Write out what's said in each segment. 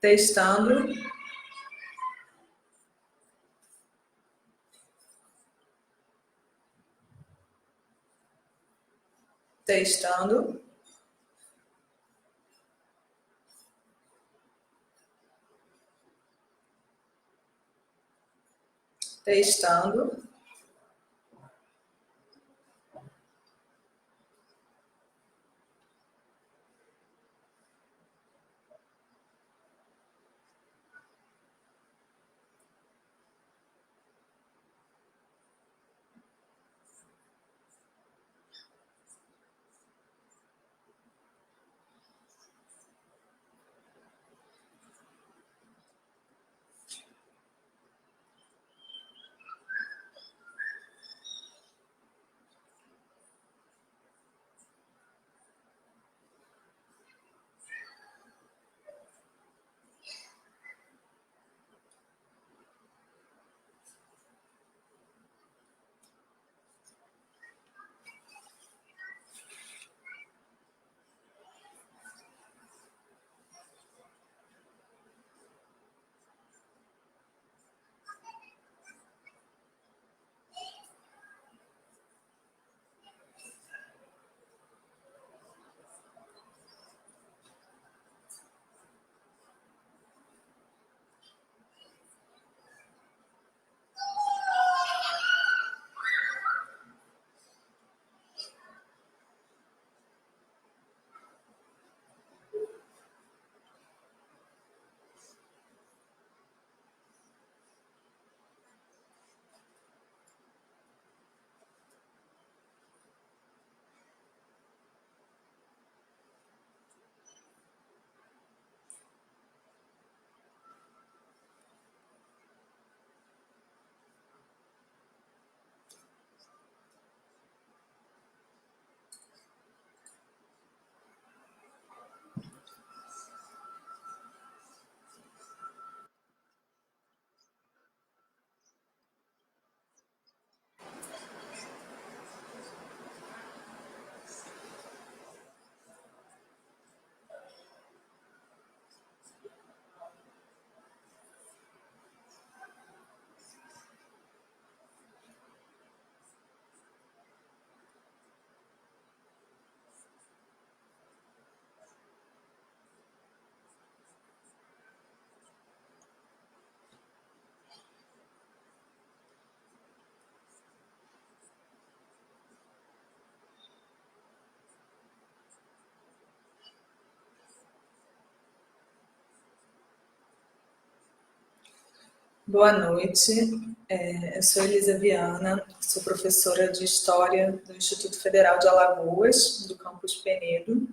Testando. Testando. Testando. Boa noite, eu sou Elisa Viana, sou professora de História do Instituto Federal de Alagoas, do campus Penedo.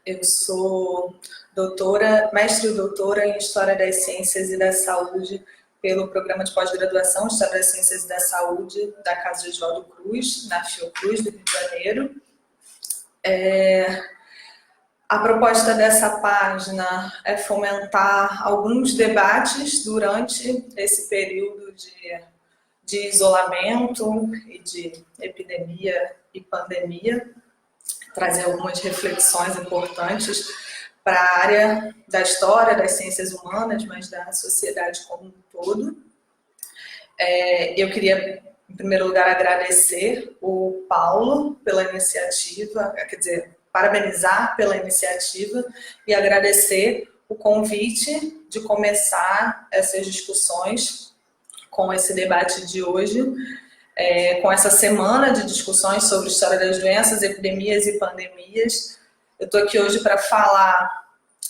Eu sou mestre e doutora em História das Ciências e da Saúde pelo Programa de Pós-Graduação em História das Ciências e da Saúde da Casa de Oswaldo Cruz, na Fiocruz, do Rio de Janeiro. A proposta dessa página é fomentar alguns debates durante esse período de isolamento e de epidemia e pandemia, trazer algumas reflexões importantes para a área da história, das ciências humanas, mas da sociedade como um todo. Eu queria, em primeiro lugar, agradecer o Paulo pela iniciativa, quer dizer, parabenizar pela iniciativa e agradecer o convite de começar essas discussões com esse debate de hoje, com essa semana de discussões sobre história das doenças, epidemias e pandemias. Eu estou aqui hoje para falar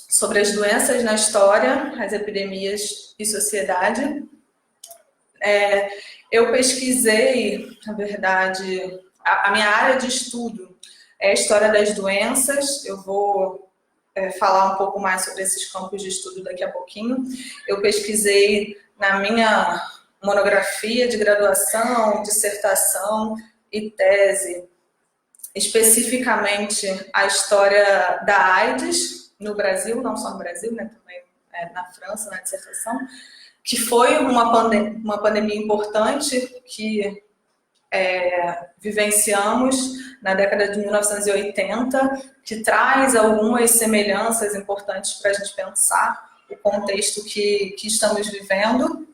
sobre as doenças na história, as epidemias e sociedade. Eu pesquisei, na verdade, a minha área de estudo é a história das doenças. Eu vou falar um pouco mais sobre esses campos de estudo daqui a pouquinho. Eu pesquisei na minha monografia de graduação, dissertação e tese, especificamente a história da AIDS no Brasil, não só no Brasil, né, também na França, na dissertação, que foi uma pandemia importante que vivenciamos na década de 1980, que traz algumas semelhanças importantes para a gente pensar o contexto que estamos vivendo.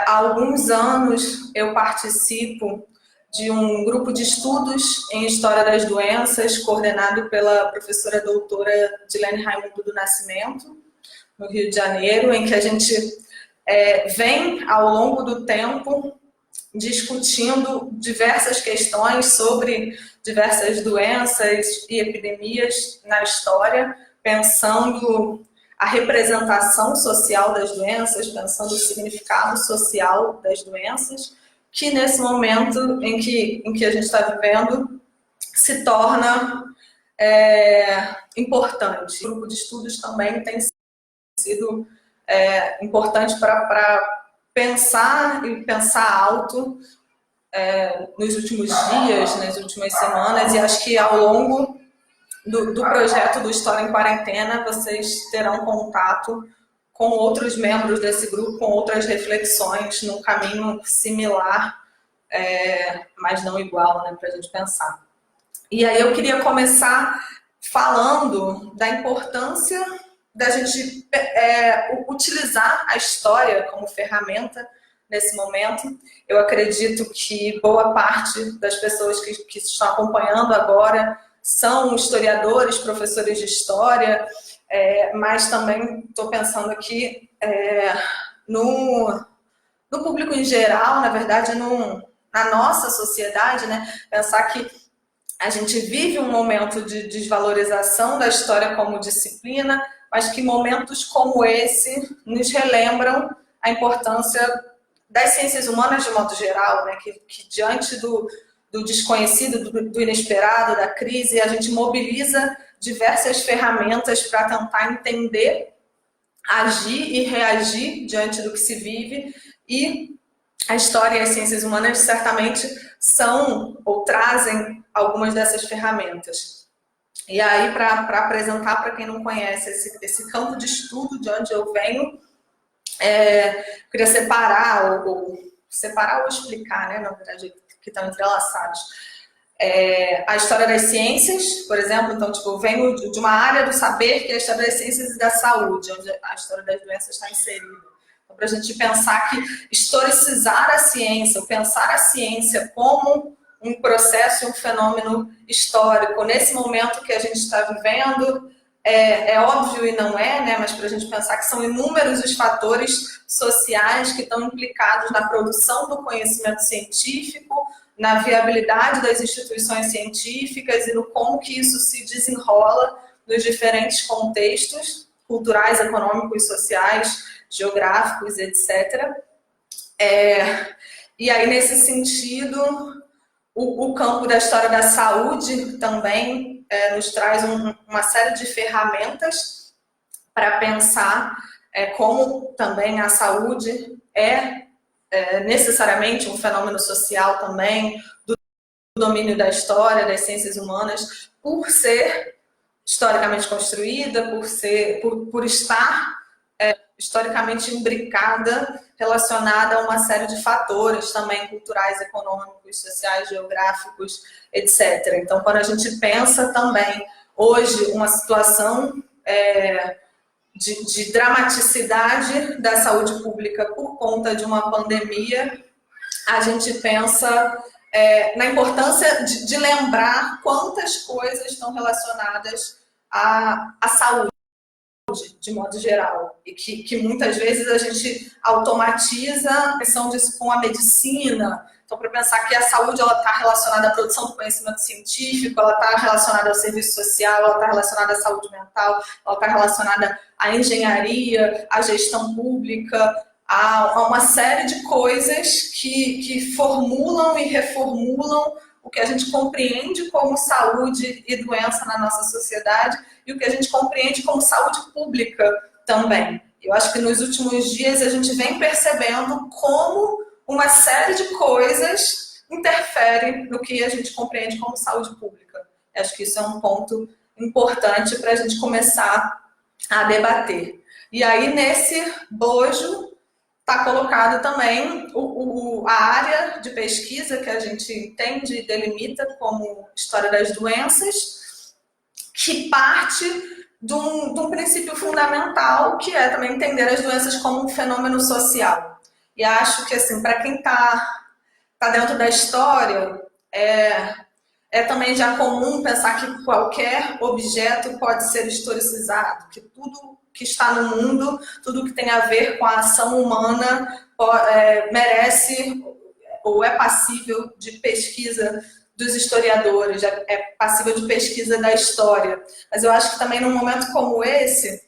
Há alguns anos eu participo de um grupo de estudos em História das Doenças, coordenado pela professora doutora Dilene Raimundo do Nascimento, no Rio de Janeiro, em que a gente vem, ao longo do tempo, discutindo diversas questões sobre diversas doenças e epidemias na história, pensando a representação social das doenças, pensando o significado social das doenças, que nesse momento em que a gente está vivendo se torna importante. O grupo de estudos também tem sido importante para pensar e pensar alto nos últimos dias, nas últimas semanas, e acho que ao longo do projeto do História em Quarentena vocês terão contato com outros membros desse grupo, com outras reflexões num caminho similar, mas não igual, né, para a gente pensar. E aí eu queria começar falando da importância da gente utilizar a história como ferramenta nesse momento. Eu acredito que boa parte das pessoas que estão acompanhando agora são historiadores, professores de história, mas também estou pensando aqui no público em geral, na verdade, na nossa sociedade, né? Pensar que a gente vive um momento de desvalorização da história como disciplina, mas que momentos como esse nos relembram a importância das ciências humanas de modo geral, né? Que diante do desconhecido, do inesperado, da crise, a gente mobiliza diversas ferramentas para tentar entender, agir e reagir diante do que se vive, e a história e as ciências humanas certamente são ou trazem algumas dessas ferramentas. E aí, para apresentar para quem não conhece esse campo de estudo de onde eu venho, queria separar ou explicar, né, na verdade, que estão entrelaçados. A história das ciências, por exemplo, então, tipo, eu venho de uma área do saber que é a história das ciências e da saúde, onde a história das doenças está inserida. Então, para a gente pensar que historicizar a ciência, ou pensar a ciência como um processo, um fenômeno histórico, nesse momento que a gente está vivendo, é óbvio e não é, né? Mas para a gente pensar que são inúmeros os fatores sociais que estão implicados na produção do conhecimento científico, na viabilidade das instituições científicas e no como que isso se desenrola nos diferentes contextos culturais, econômicos, sociais, geográficos, etc. E aí, nesse sentido, o campo da história da saúde também nos traz uma série de ferramentas para pensar como também a saúde necessariamente um fenômeno social também, do domínio da história, das ciências humanas, por ser historicamente construída, por estar historicamente imbricada, relacionada a uma série de fatores também culturais, econômicos, sociais, geográficos, etc. Então, quando a gente pensa também hoje uma situação de dramaticidade da saúde pública por conta de uma pandemia, a gente pensa na importância de lembrar quantas coisas estão relacionadas à saúde, de modo geral, e que muitas vezes a gente automatiza a questão disso com a medicina. Então, para pensar que a saúde está relacionada à produção do conhecimento científico, ela está relacionada ao serviço social, ela está relacionada à saúde mental, ela está relacionada à engenharia, à gestão pública, a uma série de coisas que formulam e reformulam o que a gente compreende como saúde e doença na nossa sociedade e o que a gente compreende como saúde pública também. Eu acho que nos últimos dias a gente vem percebendo como uma série de coisas interferem no que a gente compreende como saúde pública. Eu acho que isso é um ponto importante para a gente começar a debater. E aí, nesse bojo, está colocado também a área de pesquisa que a gente entende e delimita como história das doenças, que parte de um princípio fundamental, que é também entender as doenças como um fenômeno social. E acho que, assim, para quem tá dentro da história, é também já comum pensar que qualquer objeto pode ser historicizado, que tudo que está no mundo, tudo que tem a ver com a ação humana merece ou é passível de pesquisa dos historiadores, é passível de pesquisa da história. Mas eu acho que também num momento como esse,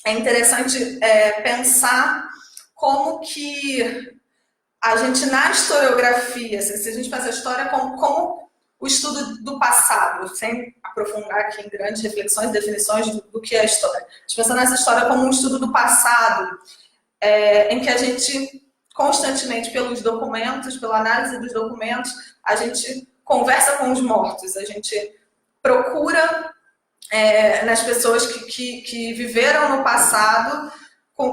é interessante pensar como que a gente, na historiografia, se a gente pensa a história como o estudo do passado, sem aprofundar aqui em grandes reflexões, definições do que é a história. A gente pensa nessa história como um estudo do passado, em que a gente, constantemente, pelos documentos, pela análise dos documentos, a gente conversa com os mortos, a gente procura nas pessoas que viveram no passado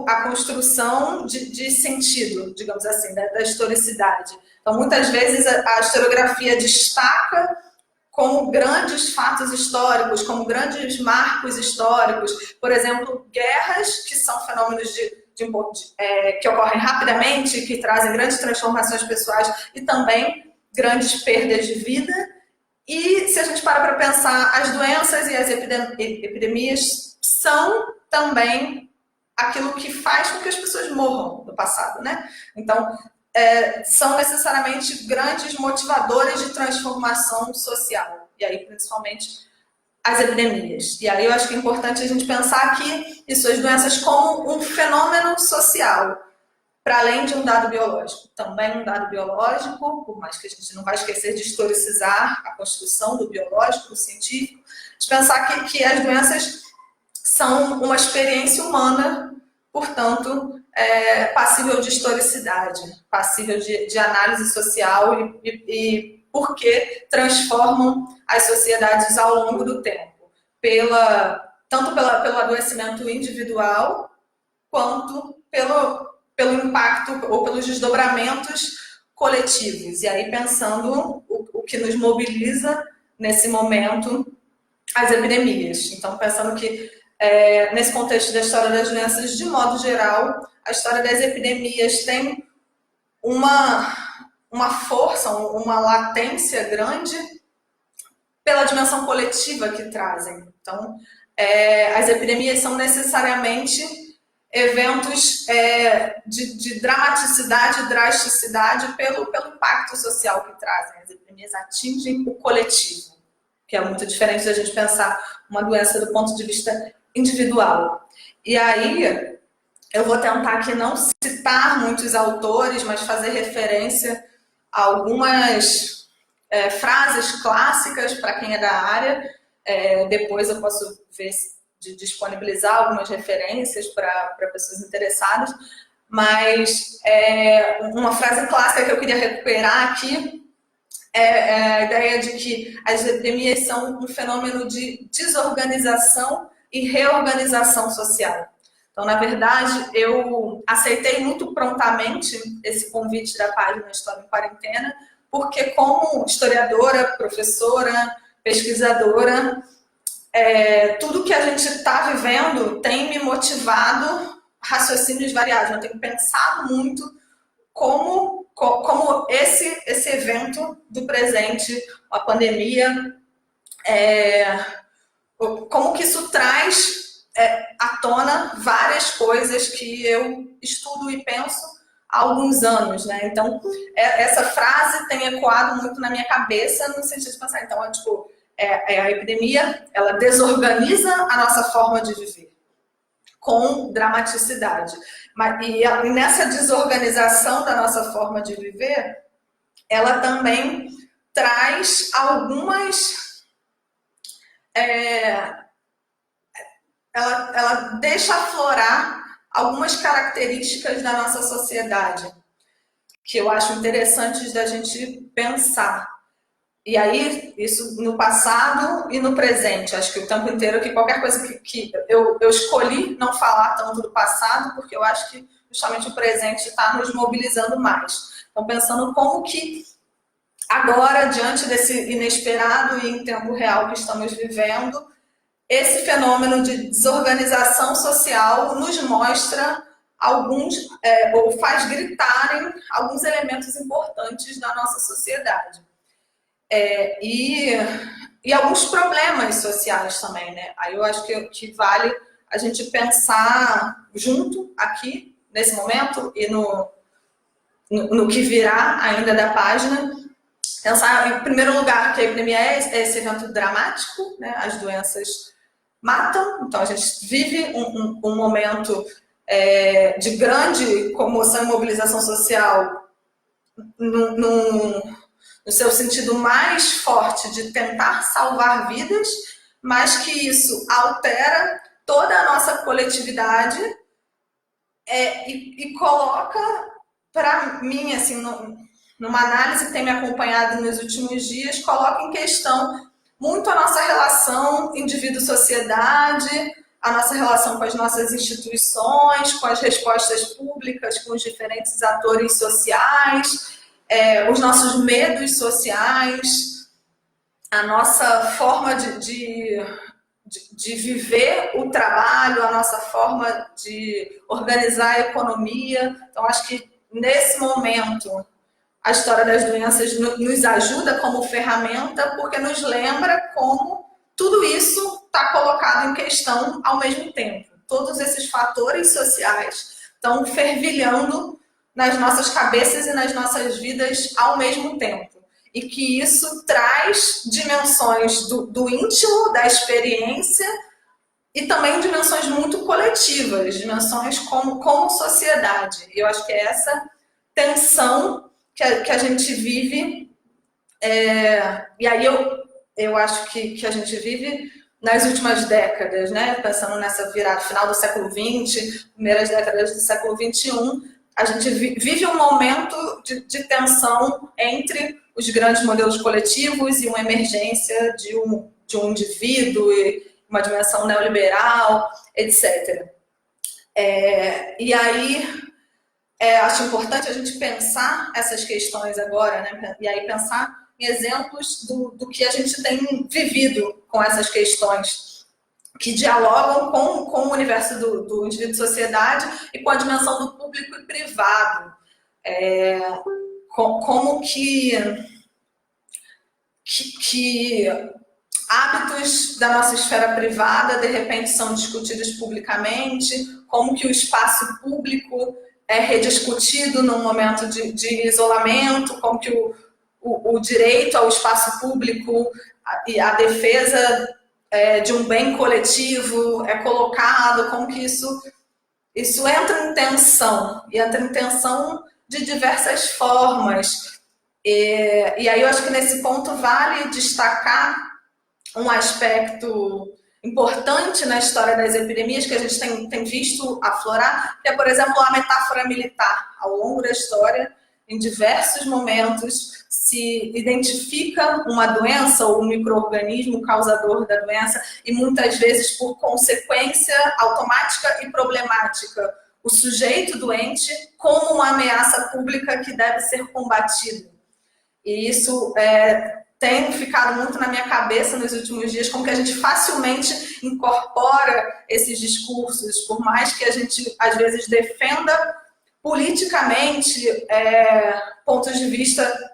a construção de sentido, digamos assim, da historicidade. Então, muitas vezes, a historiografia destaca como grandes fatos históricos, como grandes marcos históricos, por exemplo, guerras, que são fenômenos que ocorrem rapidamente, que trazem grandes transformações pessoais e também grandes perdas de vida. E se a gente para pensar, as doenças e as epidemias são também aquilo que faz com que as pessoas morram no passado, né? Então, são necessariamente grandes motivadores de transformação social. E aí, principalmente, as epidemias. E aí eu acho que é importante a gente pensar aqui isso, as doenças como um fenômeno social, para além de um dado biológico. Também um dado biológico, por mais que a gente não vai esquecer de historicizar a construção do biológico, do científico, de pensar que as doenças são uma experiência humana, portanto, passível de historicidade, passível de análise social e porque transformam as sociedades ao longo do tempo, tanto pelo adoecimento individual, quanto pelo impacto ou pelos desdobramentos coletivos. E aí, pensando o que nos mobiliza nesse momento, as epidemias. Então, pensando que, nesse contexto da história das doenças, de modo geral, a história das epidemias tem uma força, uma latência grande pela dimensão coletiva que trazem. Então, as epidemias são necessariamente eventos de dramaticidade e drasticidade pelo impacto social que trazem. As epidemias atingem o coletivo, que é muito diferente da gente pensar uma doença do ponto de vista individual. E aí, eu vou tentar aqui não citar muitos autores, mas fazer referência a algumas frases clássicas para quem é da área. Depois eu posso ver de disponibilizar algumas referências para pessoas interessadas, mas uma frase clássica que eu queria recuperar aqui é a ideia de que as epidemias são um fenômeno de desorganização e reorganização social. Então, na verdade, eu aceitei muito prontamente esse convite da página História em Quarentena, porque como historiadora, professora, pesquisadora, tudo que a gente está vivendo tem me motivado raciocínios variados. Eu tenho pensado muito como esse evento do presente, a pandemia, como que isso traz à tona várias coisas que eu estudo e penso há alguns anos, né? Então, essa frase tem ecoado muito na minha cabeça no sentido de pensar, então, a epidemia, ela desorganiza a nossa forma de viver com dramaticidade. E nessa desorganização da nossa forma de viver, ela também traz algumas... ela deixa aflorar algumas características da nossa sociedade que eu acho interessantes da gente pensar. E aí, isso no passado e no presente. Acho que o tempo inteiro, que qualquer coisa que eu escolhi não falar tanto do passado, porque eu acho que justamente o presente está nos mobilizando mais. Então, pensando como que agora, diante desse inesperado e em tempo real que estamos vivendo, esse fenômeno de desorganização social nos mostra alguns, ou faz gritarem alguns elementos importantes da nossa sociedade. E alguns problemas sociais também, né? Aí eu acho que vale a gente pensar junto aqui, nesse momento, e no que virá ainda da página, pensar, em primeiro lugar, que a epidemia é esse evento dramático, né? As doenças matam, então a gente vive um momento de grande comoção e mobilização social no seu sentido mais forte de tentar salvar vidas, mas que isso altera toda a nossa coletividade e coloca, para mim, assim, numa análise que tem me acompanhado nos últimos dias, coloca em questão muito a nossa relação indivíduo-sociedade, a nossa relação com as nossas instituições, com as respostas públicas, com os diferentes atores sociais, os nossos medos sociais, a nossa forma de viver o trabalho, a nossa forma de organizar a economia. Então, acho que nesse momento a história das doenças nos ajuda como ferramenta, porque nos lembra como tudo isso está colocado em questão ao mesmo tempo. Todos esses fatores sociais estão fervilhando nas nossas cabeças e nas nossas vidas ao mesmo tempo. E que isso traz dimensões do íntimo, da experiência, e também dimensões muito coletivas, dimensões como sociedade. E eu acho que é essa tensão que a gente vive, e aí eu acho que a gente vive nas últimas décadas, né? Pensando nessa virada, final do século XX, primeiras décadas do século XXI, a gente vive um momento de tensão entre os grandes modelos coletivos e uma emergência de um indivíduo, e uma dimensão neoliberal, etc. E aí acho importante a gente pensar essas questões agora, né? E aí pensar em exemplos do que a gente tem vivido com essas questões, que dialogam com o universo do indivíduo-sociedade e com a dimensão do público e privado. Como que hábitos da nossa esfera privada, de repente, são discutidos publicamente, como que o espaço público é rediscutido num momento de isolamento, como que o direito ao espaço público e a defesa de um bem coletivo é colocado, como que isso entra em tensão, e entra em tensão de diversas formas. E aí eu acho que nesse ponto vale destacar um aspecto importante na história das epidemias que a gente tem visto aflorar, que é, por exemplo, a metáfora militar. Ao longo da história, em diversos momentos, se identifica uma doença ou um micro-organismo causador da doença e muitas vezes, por consequência automática e problemática, o sujeito doente como uma ameaça pública que deve ser combatida. E isso tem ficado muito na minha cabeça nos últimos dias, como que a gente facilmente incorpora esses discursos, por mais que a gente, às vezes, defenda politicamente pontos de vista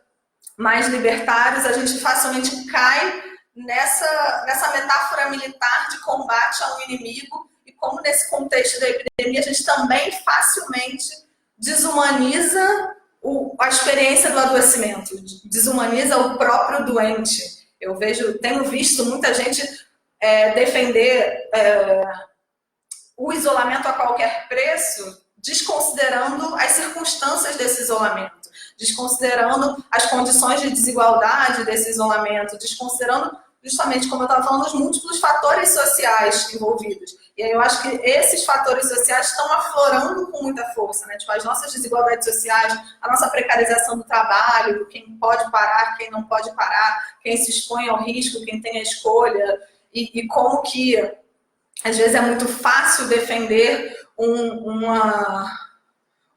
mais libertários, a gente facilmente cai nessa metáfora militar de combate a um inimigo, e como nesse contexto da epidemia a gente também facilmente desumaniza a experiência do adoecimento, desumaniza o próprio doente. Tenho visto muita gente defender o isolamento a qualquer preço, desconsiderando as circunstâncias desse isolamento, desconsiderando as condições de desigualdade desse isolamento, desconsiderando, justamente como eu estava falando, os múltiplos fatores sociais envolvidos. E aí eu acho que esses fatores sociais estão aflorando com muita força, né? Tipo, as nossas desigualdades sociais, a nossa precarização do trabalho, quem pode parar, quem não pode parar, quem se expõe ao risco, quem tem a escolha, e como que, às vezes, é muito fácil defender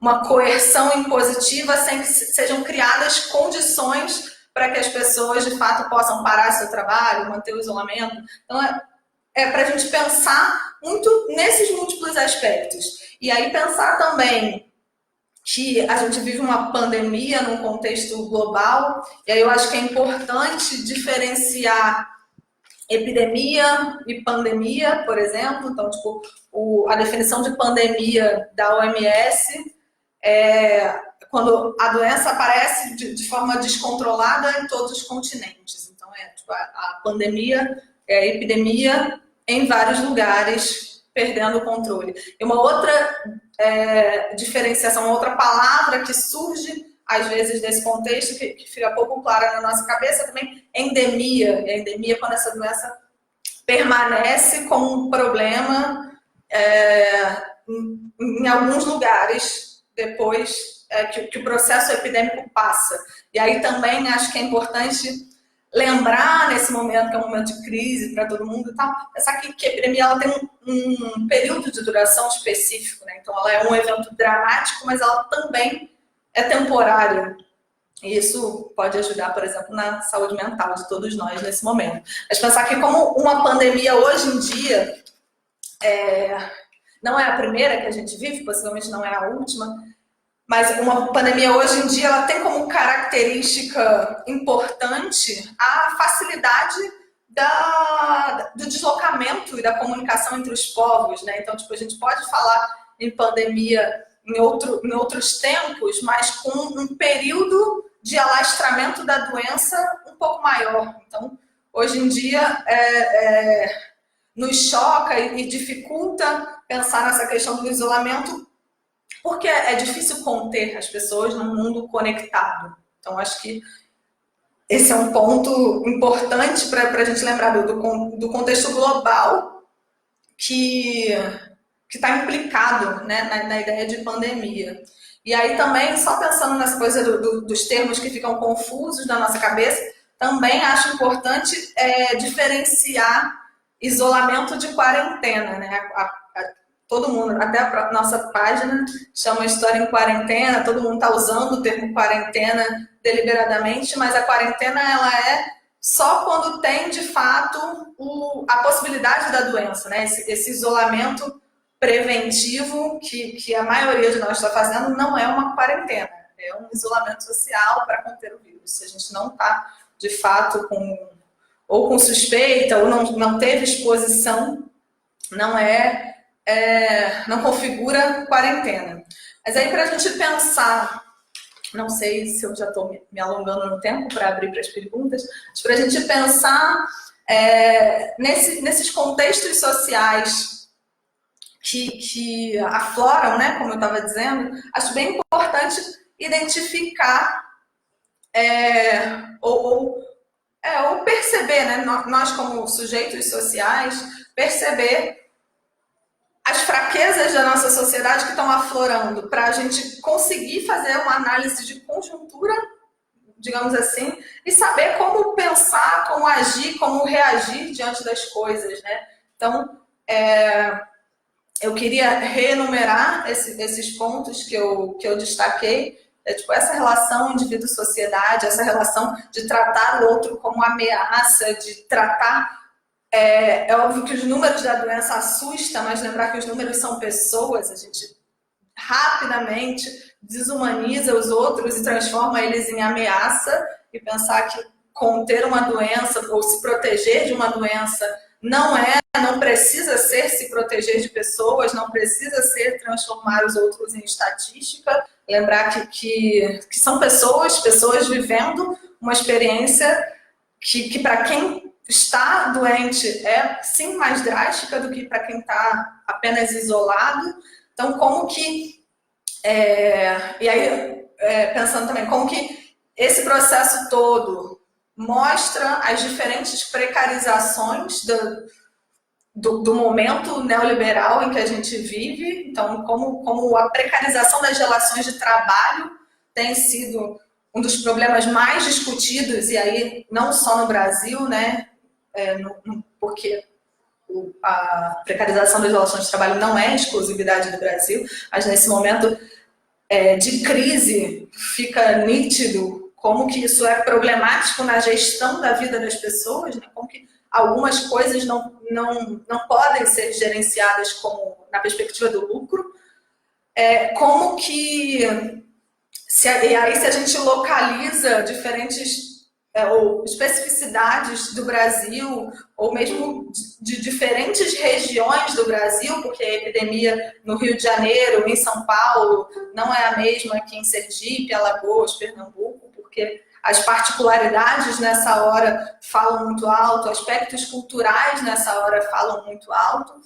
uma coerção impositiva sem que sejam criadas condições para que as pessoas, de fato, possam parar seu trabalho, manter o isolamento. Então, para a gente pensar muito nesses múltiplos aspectos. E aí pensar também que a gente vive uma pandemia num contexto global, e aí eu acho que é importante diferenciar epidemia e pandemia, por exemplo. Então, tipo, a definição de pandemia da OMS é quando a doença aparece de forma descontrolada em todos os continentes. Então, tipo, a pandemia é a epidemia em vários lugares, perdendo o controle. E uma outra diferenciação, uma outra palavra que surge, às vezes, desse contexto, que fica pouco clara na nossa cabeça também, endemia. E a endemia, quando essa doença permanece como um problema em alguns lugares, depois que o processo epidêmico passa. E aí também acho que é importante lembrar nesse momento, que é um momento de crise para todo mundo e tal, pensar que a epidemia ela tem um período de duração específico, né? Então ela é um evento dramático, mas ela também é temporária. E isso pode ajudar, por exemplo, na saúde mental de todos nós nesse momento. Mas pensar que como uma pandemia hoje em dia não é a primeira que a gente vive, possivelmente não é a última, mas uma pandemia hoje em dia ela tem como característica importante a facilidade do deslocamento e da comunicação entre os povos, né? Então, tipo, a gente pode falar em pandemia em outros tempos, mas com um período de alastramento da doença um pouco maior. Então, hoje em dia, nos choca e dificulta pensar nessa questão do isolamento, porque é difícil conter as pessoas num mundo conectado. Então, acho que esse é um ponto importante para a gente lembrar do contexto global que está implicado, né, na ideia de pandemia. E aí também, só pensando nessa coisa dos termos que ficam confusos na nossa cabeça, também acho importante diferenciar isolamento de quarentena, né? Todo mundo, até a nossa página chama História em Quarentena, todo mundo está usando o termo quarentena deliberadamente, mas a quarentena ela é só quando tem, de fato, a possibilidade da doença, né? Esse isolamento preventivo que a maioria de nós está fazendo não é uma quarentena, é um isolamento social para conter o vírus. Se a gente não está, de fato, com suspeita ou não teve exposição, não configura quarentena. Mas aí, para a gente pensar, não sei se eu já estou me alongando no tempo para abrir para as perguntas, mas para a gente pensar nesses contextos sociais que afloram, né, como eu estava dizendo, acho bem importante identificar ou perceber, né, nós como sujeitos sociais, perceber as fraquezas da nossa sociedade que estão aflorando, para a gente conseguir fazer uma análise de conjuntura, digamos assim, e saber como pensar, como agir, como reagir diante das coisas, né? Então, eu queria reenumerar esses pontos que eu destaquei, tipo, essa relação indivíduo-sociedade, essa relação de tratar o outro como ameaça, de tratar... É óbvio que os números da doença assustam, mas lembrar que os números são pessoas, a gente rapidamente desumaniza os outros e transforma eles em ameaça, e pensar que conter uma doença ou se proteger de uma doença não precisa ser se proteger de pessoas, não precisa ser transformar os outros em estatística, lembrar que são pessoas vivendo uma experiência que para quem estar doente é sim mais drástica do que para quem está apenas isolado. Então, como que... e aí, pensando também, como que esse processo todo mostra as diferentes precarizações do momento neoliberal em que a gente vive. Então, como a precarização das relações de trabalho tem sido um dos problemas mais discutidos, e aí não só no Brasil, né? Porque a precarização das relações de trabalho não é exclusividade do Brasil, mas nesse momento de crise fica nítido como que isso é problemático na gestão da vida das pessoas, né? Como que algumas coisas não podem ser gerenciadas como na perspectiva do lucro. Como que, se a gente localiza diferentes ou especificidades do Brasil, ou mesmo de diferentes regiões do Brasil, porque a epidemia no Rio de Janeiro, em São Paulo, não é a mesma que em Sergipe, Alagoas, Pernambuco, porque as particularidades nessa hora falam muito alto, aspectos culturais nessa hora falam muito alto,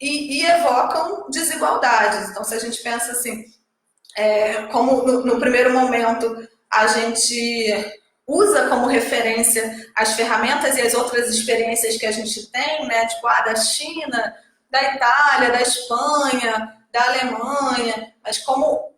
e evocam desigualdades. Então, se a gente pensa assim, como no primeiro momento a gente usa como referência as ferramentas e as outras experiências que a gente tem, né? Tipo, da China, da Itália, da Espanha, da Alemanha, mas como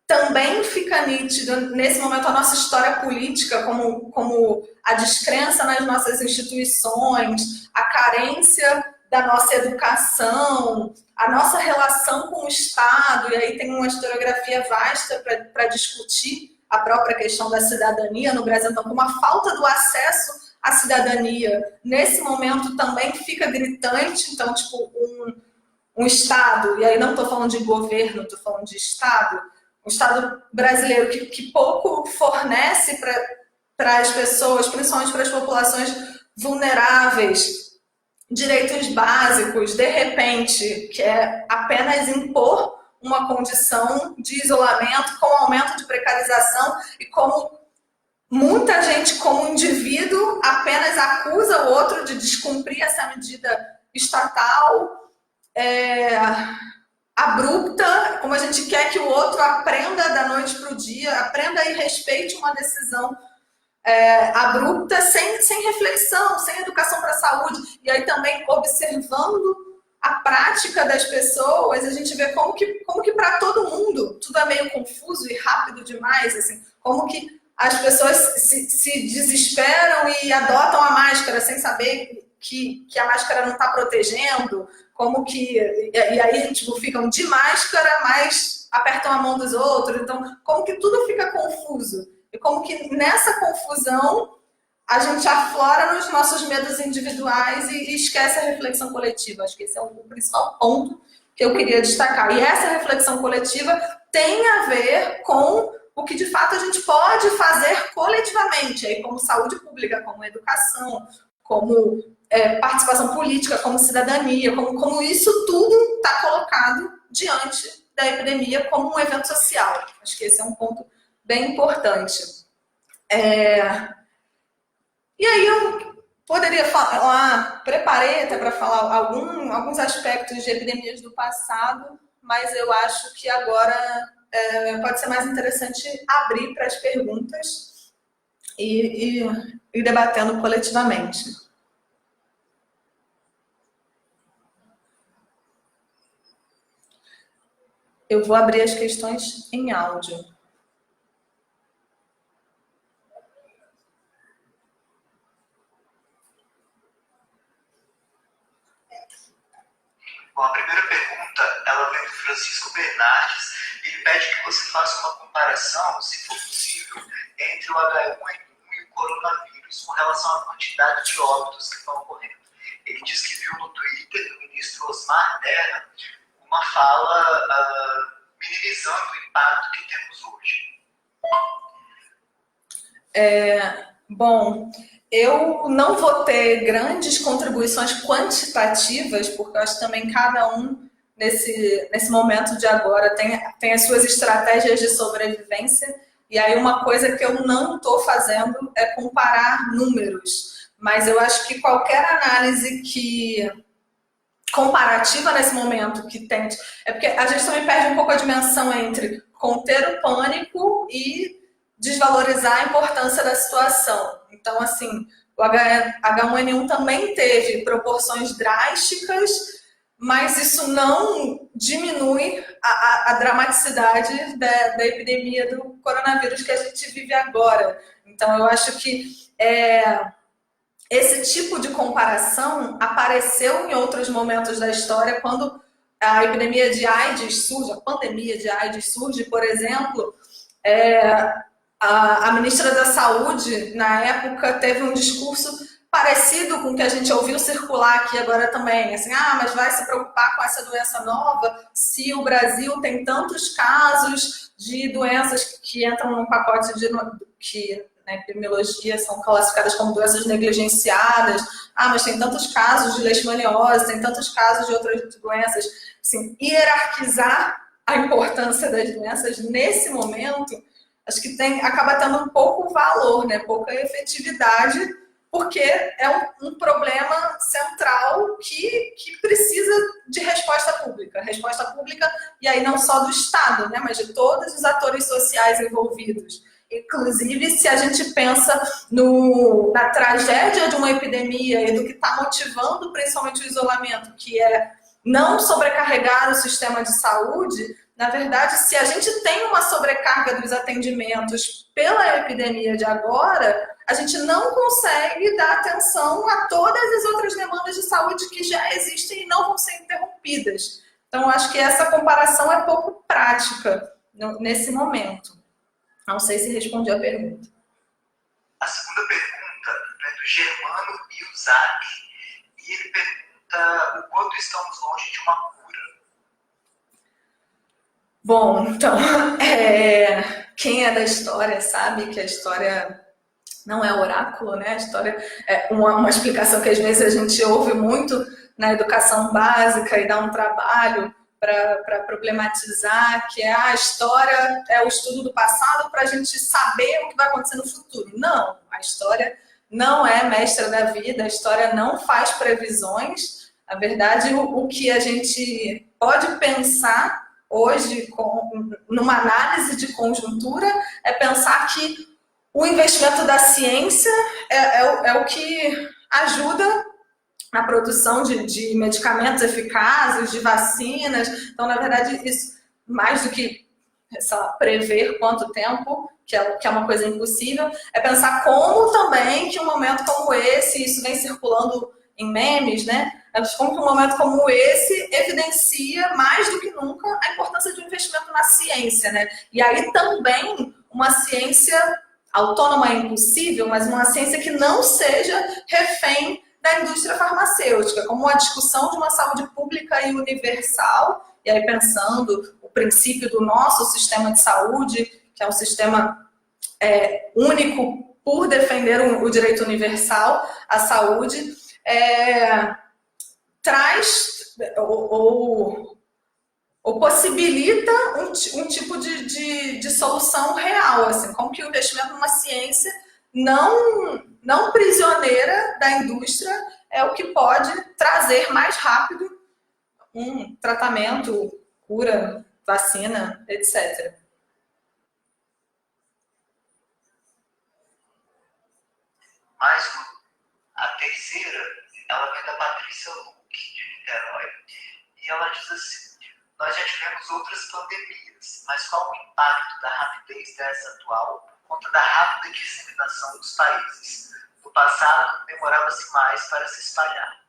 também fica nítido nesse momento a nossa história política, como a descrença nas nossas instituições, a carência da nossa educação, a nossa relação com o Estado, e aí tem uma historiografia vasta para discutir a própria questão da cidadania no Brasil. Então, como a falta do acesso à cidadania, nesse momento também fica gritante. Então, tipo, um Estado, e aí não estou falando de governo, estou falando de Estado, um Estado brasileiro que pouco fornece para as pessoas, principalmente para as populações vulneráveis, direitos básicos, de repente, que é apenas impor uma condição de isolamento com aumento de precarização, e como muita gente, como indivíduo, apenas acusa o outro de descumprir essa medida estatal abrupta, como a gente quer que o outro aprenda da noite para o dia, aprenda e respeite uma decisão abrupta, sem reflexão, sem educação para a saúde. E aí também observando a prática das pessoas, a gente vê como que para todo mundo tudo é meio confuso e rápido demais, assim, como que as pessoas se desesperam e adotam a máscara sem saber que a máscara não está protegendo, como que... E aí, tipo, ficam de máscara, mas apertam a mão dos outros. Então, como que tudo fica confuso. E como que nessa confusão a gente aflora nos nossos medos individuais e esquece a reflexão coletiva. Acho que esse é o principal ponto que eu queria destacar. E essa reflexão coletiva tem a ver com o que de fato a gente pode fazer coletivamente, aí como saúde pública, como educação, como participação política, como cidadania, como isso tudo está colocado diante da epidemia como um evento social. Acho que esse é um ponto bem importante. E aí eu poderia falar, preparei até para falar alguns aspectos de epidemias do passado, mas eu acho que agora pode ser mais interessante abrir para as perguntas e debatendo coletivamente. Eu vou abrir as questões em áudio. Bom, a primeira pergunta, ela vem do Francisco Bernardes. Ele pede que você faça uma comparação, se for possível, entre o H1N1 e o coronavírus com relação à quantidade de óbitos que estão ocorrendo. Ele diz que viu no Twitter do ministro Osmar Terra uma fala minimizando o impacto que temos hoje. Bom, eu não vou ter grandes contribuições quantitativas, porque eu acho que também cada um, nesse momento de agora, tem as suas estratégias de sobrevivência, e aí uma coisa que eu não estou fazendo é comparar números, mas eu acho que qualquer análise comparativa nesse momento que tente... É porque a gente também perde um pouco a dimensão entre conter o pânico e desvalorizar a importância da situação. Então, assim, o H1N1 também teve proporções drásticas, mas isso não diminui a dramaticidade da epidemia do coronavírus que a gente vive agora. Então, eu acho que esse tipo de comparação apareceu em outros momentos da história, quando a epidemia de AIDS surge, a pandemia de AIDS surge, por exemplo, A ministra da Saúde, na época, teve um discurso parecido com o que a gente ouviu circular aqui agora também, assim, mas vai se preocupar com essa doença nova se o Brasil tem tantos casos de doenças que entram no pacote que na epidemiologia são classificadas como doenças negligenciadas, mas tem tantos casos de leishmaniose, tem tantos casos de outras doenças, assim, hierarquizar a importância das doenças nesse momento, acho que acaba tendo um pouco valor, né, pouca efetividade, porque é um problema central que precisa de resposta pública, e aí não só do Estado, né, mas de todos os atores sociais envolvidos. Inclusive, se a gente pensa na tragédia de uma epidemia e do que está motivando principalmente o isolamento, que é não sobrecarregar o sistema de saúde, na verdade, se a gente tem uma sobrecarga dos atendimentos pela epidemia de agora, a gente não consegue dar atenção a todas as outras demandas de saúde que já existem e não vão ser interrompidas. Então, acho que essa comparação é pouco prática nesse momento. Não sei se respondi a pergunta. A segunda pergunta é do Germano Iuzak, e ele pergunta o quanto estamos longe de uma cura. Bom, então, quem é da história sabe que a história não é oráculo, né? A história é uma explicação que às vezes a gente ouve muito na educação básica e dá um trabalho para problematizar, que a história é o estudo do passado para a gente saber o que vai acontecer no futuro. Não, a história não é mestra da vida, a história não faz previsões. Na verdade, o que a gente pode pensar hoje, numa análise de conjuntura, é pensar que o investimento da ciência é o que ajuda na produção de medicamentos eficazes, de vacinas. Então, na verdade, isso, mais do que prever quanto tempo, que é uma coisa impossível, é pensar como também que um momento como esse, isso vem circulando em memes, né? Como que um momento como esse evidencia mais do que nunca a importância de um investimento na ciência, né? E aí também uma ciência autônoma é impossível, mas uma ciência que não seja refém da indústria farmacêutica, como a discussão de uma saúde pública e universal, e aí pensando o princípio do nosso sistema de saúde, que é um sistema único por defender o direito universal à saúde, traz ou possibilita um tipo de solução real, assim, como que o investimento numa ciência não prisioneira da indústria é o que pode trazer mais rápido um tratamento, cura, vacina, etc. Mais uma. A terceira, ela vem da Patrícia Luque, de Niterói, e ela diz assim: nós já tivemos outras pandemias, mas qual o impacto da rapidez dessa atual por conta da rápida disseminação dos países? No passado, demorava-se mais para se espalhar.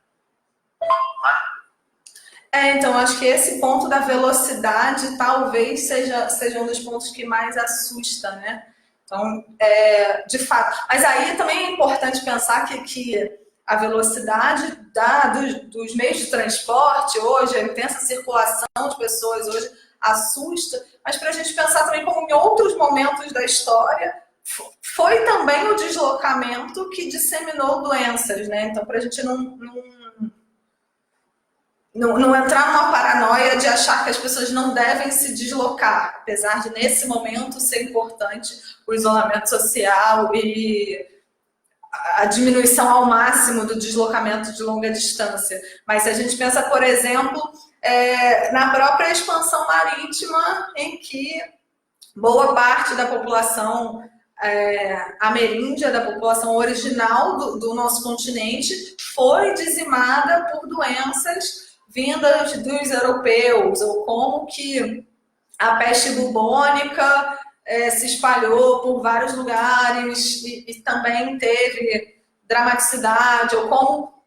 Então, acho que esse ponto da velocidade talvez seja um dos pontos que mais assusta, né? Então, de fato. Mas aí também é importante pensar que a velocidade dos meios de transporte hoje, a intensa circulação de pessoas hoje assusta, mas para a gente pensar também como em outros momentos da história foi também o deslocamento que disseminou doenças, né? Então, para a gente não entrar numa paranoia de achar que as pessoas não devem se deslocar, apesar de, nesse momento, ser importante o isolamento social e a diminuição ao máximo do deslocamento de longa distância. Mas se a gente pensa, por exemplo, na própria expansão marítima, em que boa parte da população ameríndia, da população original do nosso continente, foi dizimada por doenças vindas dos europeus, ou como que a peste bubônica se espalhou por vários lugares e também teve dramaticidade, ou como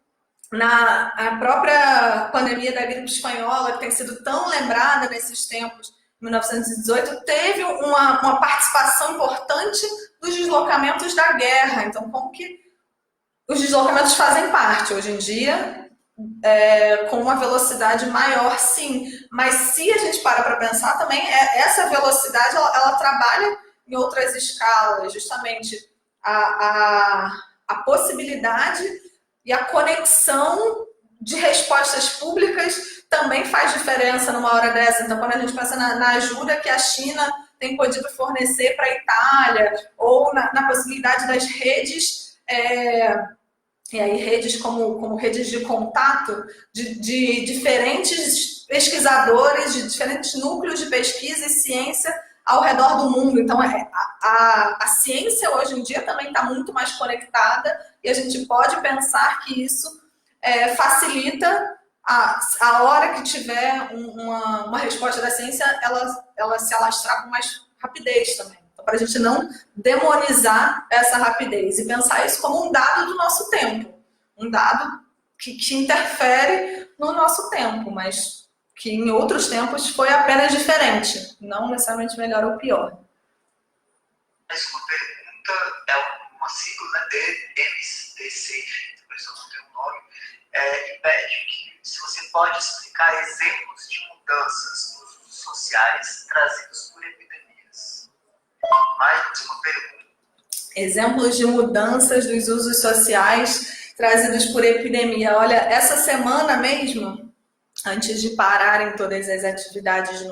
a própria pandemia da gripe espanhola, que tem sido tão lembrada nesses tempos, 1918, teve uma participação importante dos deslocamentos da guerra. Então, como que os deslocamentos fazem parte hoje em dia, com uma velocidade maior, sim. Mas se a gente para pensar também, essa velocidade ela trabalha em outras escalas, justamente a possibilidade e a conexão de respostas públicas também faz diferença numa hora dessa. Então, quando a gente pensa na ajuda que a China tem podido fornecer para a Itália, ou na possibilidade das redes, e aí redes como redes de contato de diferentes pesquisadores, de diferentes núcleos de pesquisa e ciência ao redor do mundo. Então, a ciência hoje em dia também está muito mais conectada e a gente pode pensar que isso facilita a hora que tiver uma resposta da ciência, ela se alastrar com mais rapidez também. Então, para a gente não demonizar essa rapidez e pensar isso como um dado do nosso tempo. Um dado que interfere no nosso tempo, mas que em outros tempos foi apenas diferente, não necessariamente melhor ou pior. Mais uma pergunta, é uma sigla, né, DMDC, por isso não tem um nome, e pede que se você pode explicar exemplos de mudanças nos usos sociais trazidos por epidemias. Mais uma pergunta. Exemplos de mudanças dos usos sociais trazidos por epidemia. Olha, essa semana mesmo, antes de pararem todas as atividades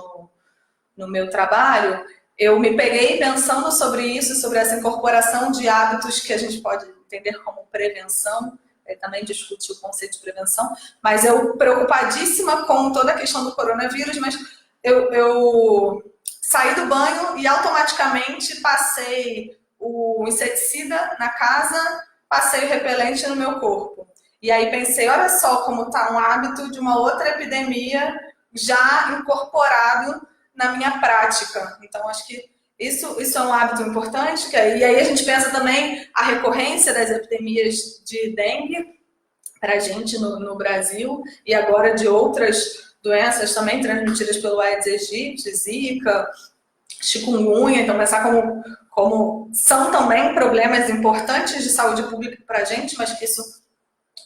no meu trabalho, eu me peguei pensando sobre isso, sobre essa incorporação de hábitos que a gente pode entender como prevenção, também discutir o conceito de prevenção, mas eu preocupadíssima com toda a questão do coronavírus, mas eu saí do banho e automaticamente passei o inseticida na casa, passei o repelente no meu corpo. E aí pensei, olha só como está um hábito de uma outra epidemia já incorporado na minha prática. Então, acho que isso é um hábito importante. E aí a gente pensa também a recorrência das epidemias de dengue para a gente no Brasil e agora de outras doenças também transmitidas pelo Aedes aegypti, Zika, chikungunya. Então, pensar como são também problemas importantes de saúde pública para a gente, mas que isso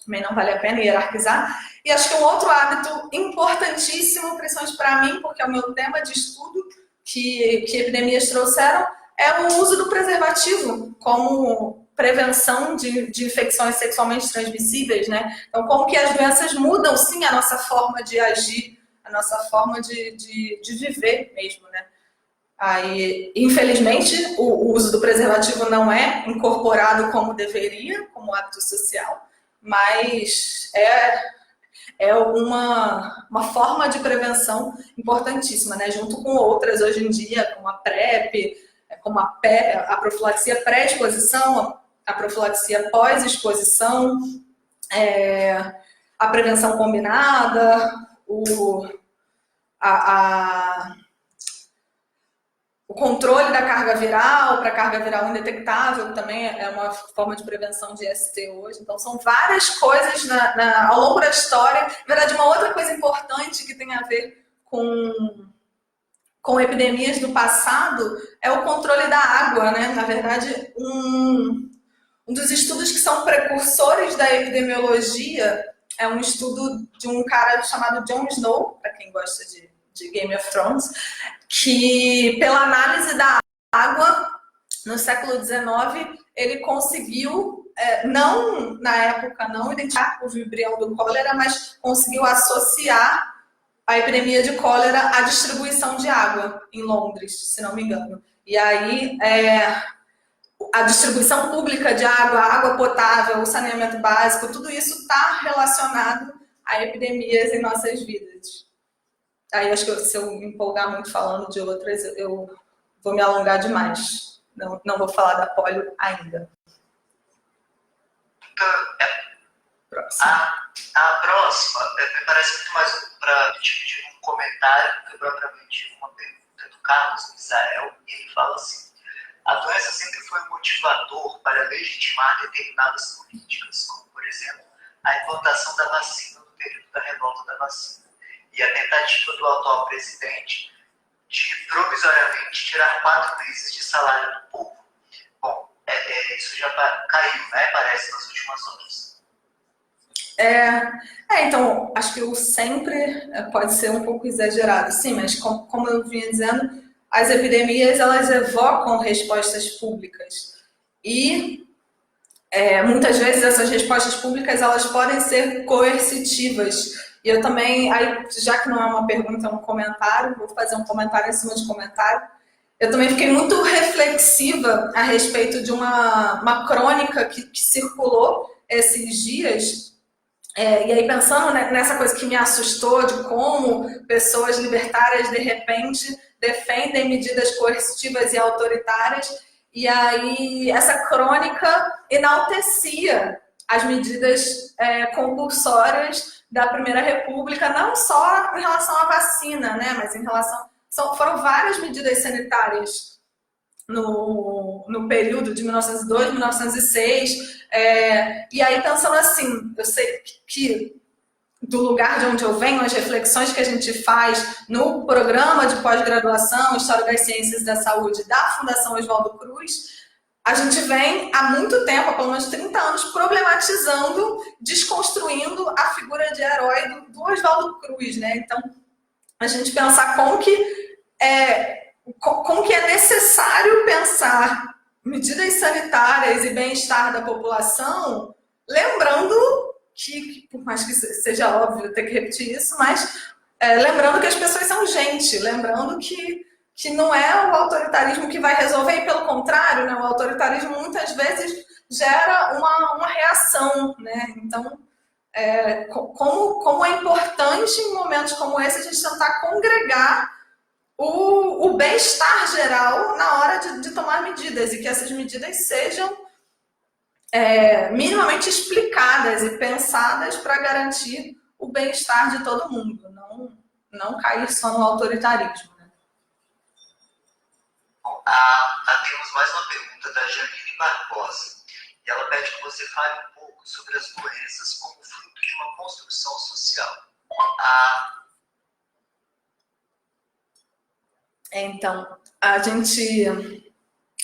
também não vale a pena hierarquizar. E acho que um outro hábito importantíssimo, principalmente para mim, porque é o meu tema de estudo que epidemias trouxeram, é o uso do preservativo como prevenção de infecções sexualmente transmissíveis, né? Então, como que as doenças mudam, sim, a nossa forma de agir, a nossa forma de viver mesmo, né? Aí, infelizmente, o uso do preservativo não é incorporado como deveria, como hábito social, mas é uma forma de prevenção importantíssima, né? Junto com outras hoje em dia, como a PrEP, como a profilaxia pré-exposição, a profilaxia pós-exposição, a prevenção combinada, o controle da carga viral, para carga viral indetectável, que também é uma forma de prevenção de IST hoje. Então, são várias coisas ao longo da história. Na verdade, uma outra coisa importante que tem a ver com epidemias do passado é o controle da água, né? Na verdade, um dos estudos que são precursores da epidemiologia é um estudo de um cara chamado Jon Snow, para quem gosta de Game of Thrones, que pela análise da água no século XIX ele conseguiu, na época não identificar o vibrião do cólera, mas conseguiu associar a epidemia de cólera à distribuição de água em Londres, se não me engano. E aí a distribuição pública de água potável, o saneamento básico, tudo isso está relacionado a epidemias em nossas vidas. Aí acho que se eu me empolgar muito falando de outras, eu vou me alongar demais. Não vou falar da polio ainda. A próxima me parece muito mais para dividir um comentário do que propriamente uma pergunta do Carlos Misael, e ele fala assim: a doença sempre foi um motivador para legitimar determinadas políticas, como, por exemplo, a implantação da vacina no período da revolta da vacina e a tentativa do atual presidente de provisoriamente tirar 4 meses de salário do povo. Bom, isso já caiu, né? Parece, nas últimas horas. Então, acho que o sempre pode ser um pouco exagerado, sim, mas como eu vinha dizendo, as epidemias, elas evocam respostas públicas. E muitas vezes essas respostas públicas, elas podem ser coercitivas. E eu também, aí, já que não é uma pergunta, é um comentário, vou fazer um comentário em cima de comentário. Eu também fiquei muito reflexiva a respeito de uma crônica que circulou esses dias. E aí, pensando nessa coisa que me assustou, de como pessoas libertárias, de repente, defendem medidas coercitivas e autoritárias, e aí essa crônica enaltecia as medidas compulsórias da Primeira República, não só em relação à vacina, né, mas em relação... Foram várias medidas sanitárias no período de 1902, 1906, e aí pensando assim, eu sei que do lugar de onde eu venho, as reflexões que a gente faz no programa de pós-graduação História das Ciências e da Saúde da Fundação Oswaldo Cruz, a gente vem há muito tempo, há pelo menos 30 anos, problematizando, desconstruindo a figura de herói do Oswaldo Cruz, né? Então, a gente pensar como que é necessário pensar medidas sanitárias e bem-estar da população, lembrando que, por mais que seja óbvio ter que repetir isso, mas lembrando que as pessoas são gente, lembrando que não é o autoritarismo que vai resolver, e pelo contrário, né, o autoritarismo muitas vezes gera uma reação, né? Então, como é importante em momentos como esse a gente tentar congregar o bem-estar geral na hora de tomar medidas, e que essas medidas sejam minimamente explicadas e pensadas para garantir o bem-estar de todo mundo, não cair só no autoritarismo. Né? Bom, temos mais uma pergunta da Janine Barbosa, e ela pede que você fale um pouco sobre as doenças como fruto de uma construção social. Então, a gente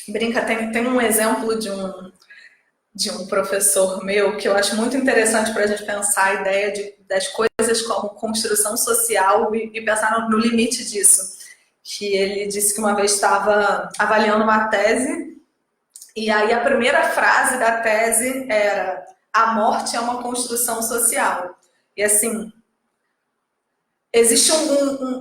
brinca, tem um exemplo de um professor meu que eu acho muito interessante para a gente pensar a ideia das coisas como construção social e pensar no limite disso. Que ele disse que uma vez estava avaliando uma tese e aí a primeira frase da tese era: a morte é uma construção social. E assim, existe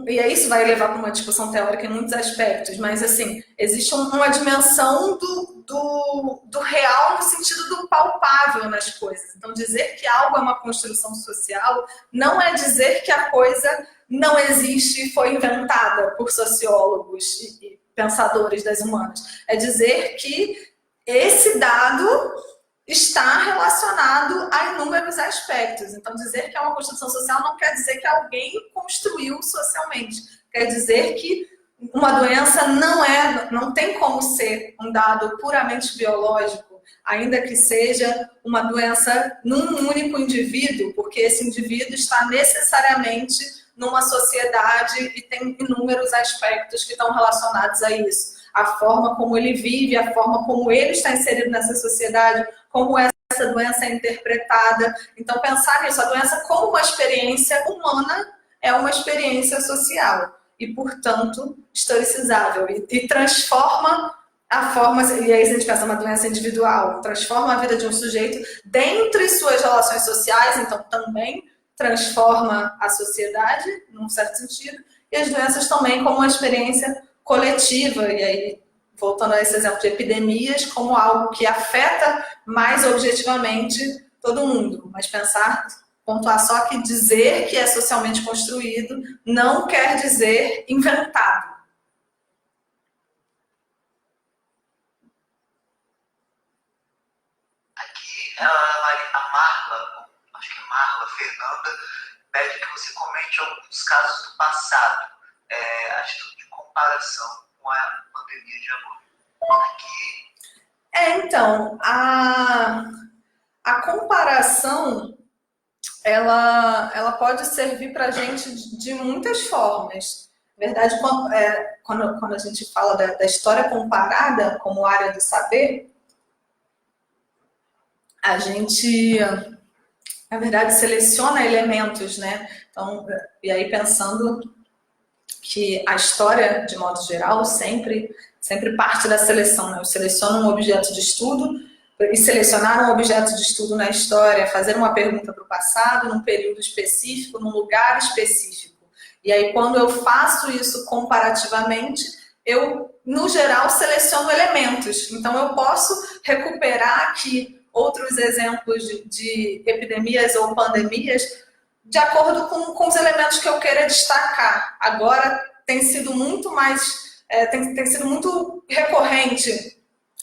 e aí isso vai levar para uma discussão teórica em muitos aspectos, mas assim, existe uma dimensão do real no sentido do palpável nas coisas. Então, dizer que algo é uma construção social não é dizer que a coisa não existe e foi inventada por sociólogos e pensadores das humanas. É dizer que esse dado está relacionado a inúmeros aspectos. Então, dizer que é uma construção social não quer dizer que alguém construiu socialmente. Quer dizer que uma doença não tem como ser um dado puramente biológico, ainda que seja uma doença num único indivíduo, porque esse indivíduo está necessariamente numa sociedade e tem inúmeros aspectos que estão relacionados a isso. A forma como ele vive, a forma como ele está inserido nessa sociedade, como essa doença é interpretada. Então, pensar nisso, a doença como uma experiência humana é uma experiência social e, portanto, historicizável e transforma a forma, e aí a gente pensa uma doença individual, transforma a vida de um sujeito dentre suas relações sociais, então também transforma a sociedade, num certo sentido, e as doenças também como uma experiência coletiva, e aí, voltando a esse exemplo de epidemias, como algo que afeta mais objetivamente todo mundo, mas pontuar só que dizer que é socialmente construído não quer dizer inventado. Aqui, a Marla, acho que é Marla Fernanda, pede que você comente alguns casos do passado, a título de comparação com a pandemia de agora. Então, a comparação, ela pode servir para a gente de muitas formas. Na verdade, quando a gente fala da história comparada como área do saber, a gente, na verdade, seleciona elementos, né? Então, e aí pensando que a história, de modo geral, sempre parte da seleção, né? Eu seleciono um objeto de estudo, e selecionar um objeto de estudo na história, fazer uma pergunta para o passado, num período específico, num lugar específico. E aí, quando eu faço isso comparativamente, eu, no geral, seleciono elementos. Então, eu posso recuperar aqui outros exemplos de epidemias ou pandemias de acordo com os elementos que eu queira destacar. Agora, tem sido muito mais, tem sido muito recorrente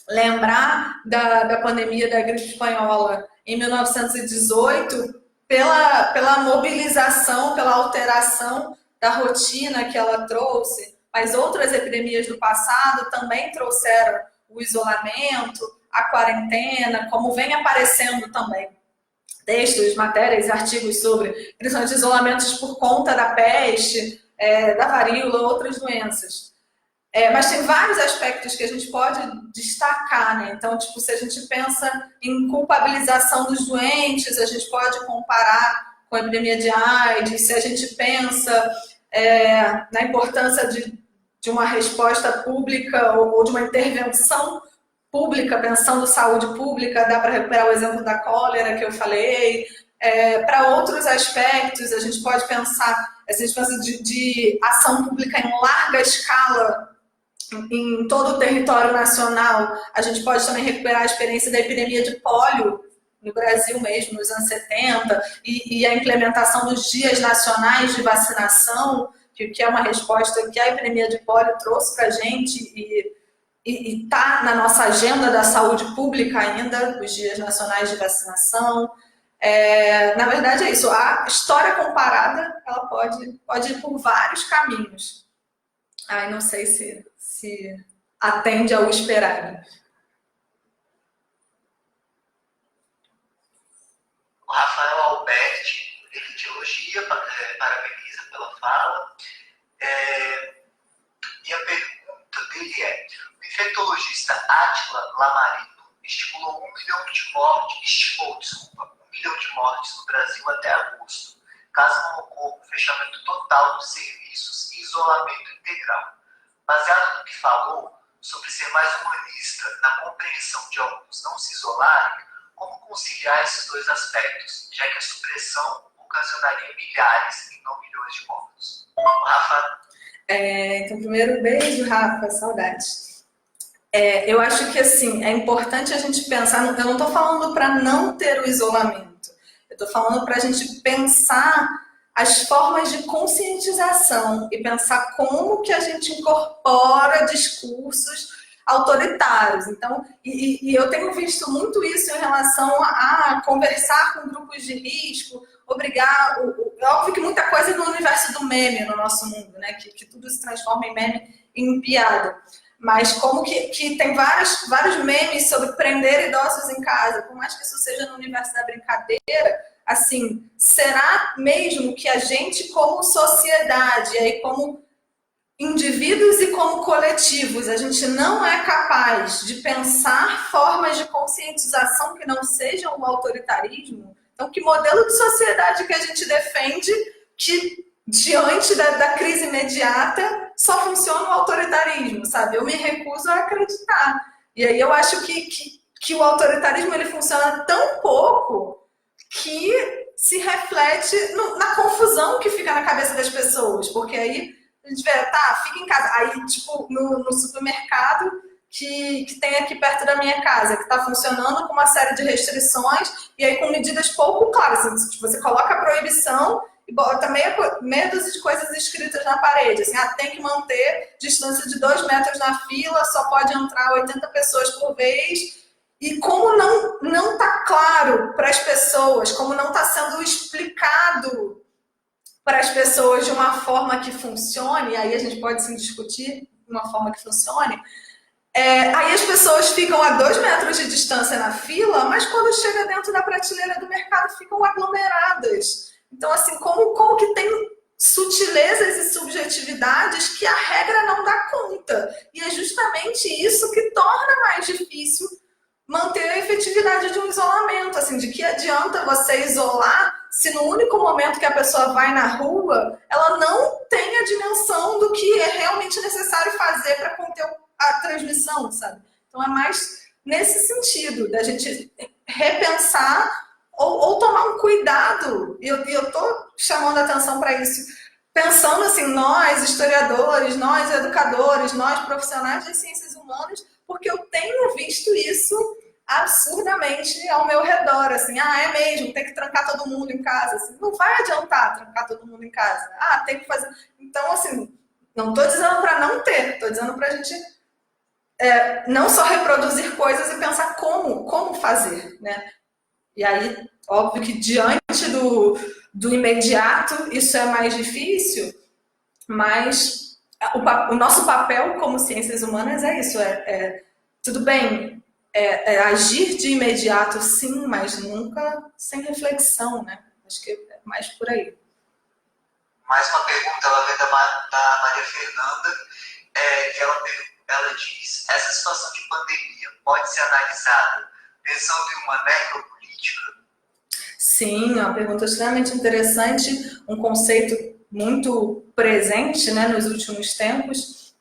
lembrar da pandemia da gripe espanhola em 1918 pela mobilização, pela alteração da rotina que ela trouxe, mas outras epidemias do passado também trouxeram o isolamento, a quarentena, como vem aparecendo também textos, matérias, artigos sobre, principalmente isolamentos por conta da peste, da varíola, outras doenças. Mas tem vários aspectos que a gente pode destacar, né? Então, tipo, se a gente pensa em culpabilização dos doentes, a gente pode comparar com a epidemia de AIDS. Se a gente pensa na importância de uma resposta pública ou de uma intervenção pública, pensando saúde pública, dá para recuperar o exemplo da cólera que eu falei. Para outros aspectos, a gente pode pensar, a gente pensa de ação pública em larga escala, em todo o território nacional. A gente pode também recuperar a experiência da epidemia de pólio no Brasil mesmo, nos anos 70, e a implementação dos dias nacionais de vacinação, que é uma resposta que a epidemia de pólio trouxe para a gente e está na nossa agenda da saúde pública ainda, os dias nacionais de vacinação. Na verdade é isso, a história comparada ela pode ir por vários caminhos. Não sei se atende ao esperado. O Rafael Alberti, ele te elogia, parabeniza pela fala. E a pergunta dele é: o infectologista Átila Lamarino estimou 1 milhão de mortes no Brasil até agosto, caso não ocorra o fechamento total dos serviços e isolamento integral. Baseado no que falou sobre ser mais humanista na compreensão de alguns não se isolarem, como conciliar esses dois aspectos, já que a supressão ocasionaria milhares e não milhões de mortos? Rafa? Então, primeiro, beijo, Rafa, saudades. Eu acho que, assim, é importante a gente pensar, eu não estou falando para não ter o isolamento, eu estou falando para a gente pensar as formas de conscientização e pensar como que a gente incorpora discursos autoritários. Então, e eu tenho visto muito isso em relação a conversar com grupos de risco, obrigar... É óbvio que muita coisa é no universo do meme no nosso mundo, né? Que tudo se transforma em meme, em piada. Mas como que tem vários memes sobre prender idosos em casa, por mais que isso seja no universo da brincadeira, assim, será mesmo que a gente, como sociedade, aí como indivíduos e como coletivos, a gente não é capaz de pensar formas de conscientização que não sejam o autoritarismo? Então, que modelo de sociedade que a gente defende que, diante da crise imediata, só funciona o autoritarismo, sabe? Eu me recuso a acreditar. E aí eu acho que o autoritarismo ele funciona tão pouco que se reflete na confusão que fica na cabeça das pessoas, porque aí a gente vê, fica em casa, aí tipo no supermercado que tem aqui perto da minha casa, que está funcionando com uma série de restrições e aí com medidas pouco claras, assim, tipo, você coloca a proibição e bota meia dúzia de coisas escritas na parede, assim, tem que manter distância de 2 metros na fila, só pode entrar 80 pessoas por vez. E como não está claro para as pessoas, como não está sendo explicado para as pessoas de uma forma que funcione, aí a gente pode sim discutir de uma forma que funcione, aí as pessoas ficam a 2 metros de distância na fila, mas quando chega dentro da prateleira do mercado ficam aglomeradas. Então, assim, como que tem sutilezas e subjetividades que a regra não dá conta. E é justamente isso que torna mais difícil manter a efetividade de um isolamento, assim, de que adianta você isolar se no único momento que a pessoa vai na rua, ela não tem a dimensão do que é realmente necessário fazer para conter a transmissão, sabe? Então é mais nesse sentido, da gente repensar ou tomar um cuidado, e eu estou chamando a atenção para isso, pensando assim, nós historiadores, nós educadores, nós profissionais de ciências humanas, porque eu tenho visto isso absurdamente ao meu redor, assim, é mesmo, tem que trancar todo mundo em casa, assim, não vai adiantar trancar todo mundo em casa, tem que fazer, então assim, não estou dizendo para não ter, estou dizendo para a gente não só reproduzir coisas e pensar como fazer, né? E aí, óbvio que diante do imediato isso é mais difícil, mas o nosso papel como ciências humanas é isso, tudo bem, agir de imediato sim, mas nunca sem reflexão, né? Acho que é mais por aí. Mais uma pergunta, ela vem da Maria Fernanda, que ela diz, essa situação de pandemia pode ser analisada pensando em uma necropolítica? Sim, é uma pergunta extremamente interessante, um conceito muito presente, né, nos últimos tempos.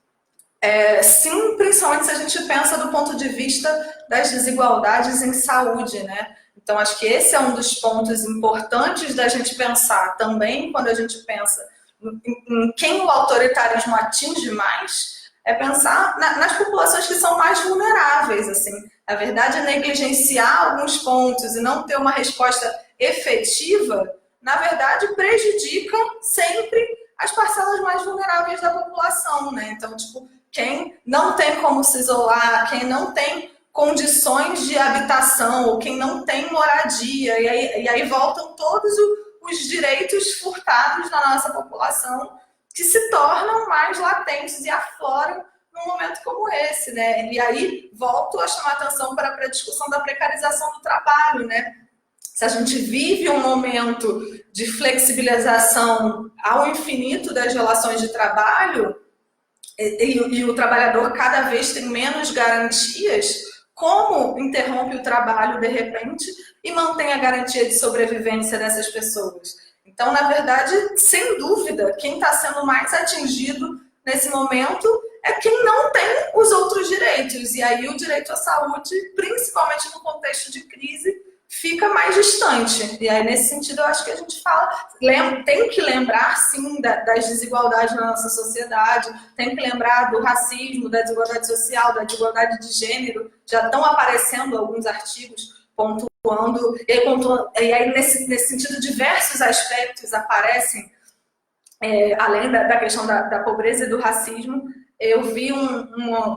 Sim, principalmente se a gente pensa do ponto de vista das desigualdades em saúde, né? Então, acho que esse é um dos pontos importantes da gente pensar também quando a gente pensa em quem o autoritarismo atinge mais, é pensar nas populações que são mais vulneráveis, assim. Na verdade, negligenciar alguns pontos e não ter uma resposta efetiva, na verdade, prejudica sempre as parcelas mais vulneráveis da população, né? Então, tipo, quem não tem como se isolar, quem não tem condições de habitação, ou quem não tem moradia, e aí voltam todos os direitos furtados da nossa população, que se tornam mais latentes e afloram num momento como esse, né? E aí volto a chamar a atenção para a discussão da precarização do trabalho, né? Se a gente vive um momento de flexibilização ao infinito das relações de trabalho e o trabalhador cada vez tem menos garantias, como interrompe o trabalho de repente e mantém a garantia de sobrevivência dessas pessoas? Então, na verdade, sem dúvida, quem está sendo mais atingido nesse momento é quem não tem os outros direitos. E aí o direito à saúde, principalmente no contexto de crise, fica mais distante. E aí, nesse sentido, eu acho que a gente tem que lembrar, sim, das desigualdades na nossa sociedade, tem que lembrar do racismo, da desigualdade social, da desigualdade de gênero. Já estão aparecendo alguns artigos pontuando, e aí nesse sentido, diversos aspectos aparecem, além da questão da pobreza e do racismo. Eu vi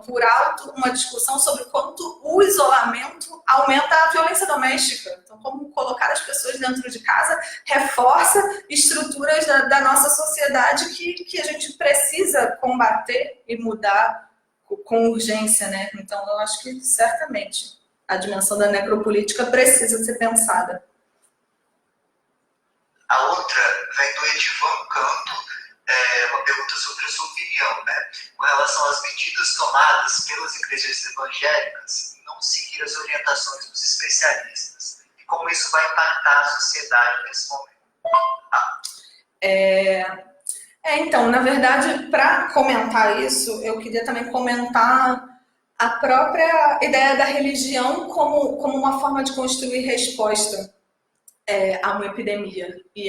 por alto uma discussão sobre quanto o isolamento aumenta a violência doméstica. Então, como colocar as pessoas dentro de casa reforça estruturas da nossa sociedade que a gente precisa combater e mudar com urgência, né? Então, eu acho que certamente a dimensão da necropolítica precisa ser pensada. A outra vem do Edivan Canto, uma pergunta sobre a sua opinião, né? Com relação às medidas tomadas pelas igrejas evangélicas em não seguir as orientações dos especialistas e como isso vai impactar a sociedade nesse momento. Então, na verdade, para comentar isso, eu queria também comentar a própria ideia da religião como uma forma de construir resposta a uma epidemia. E,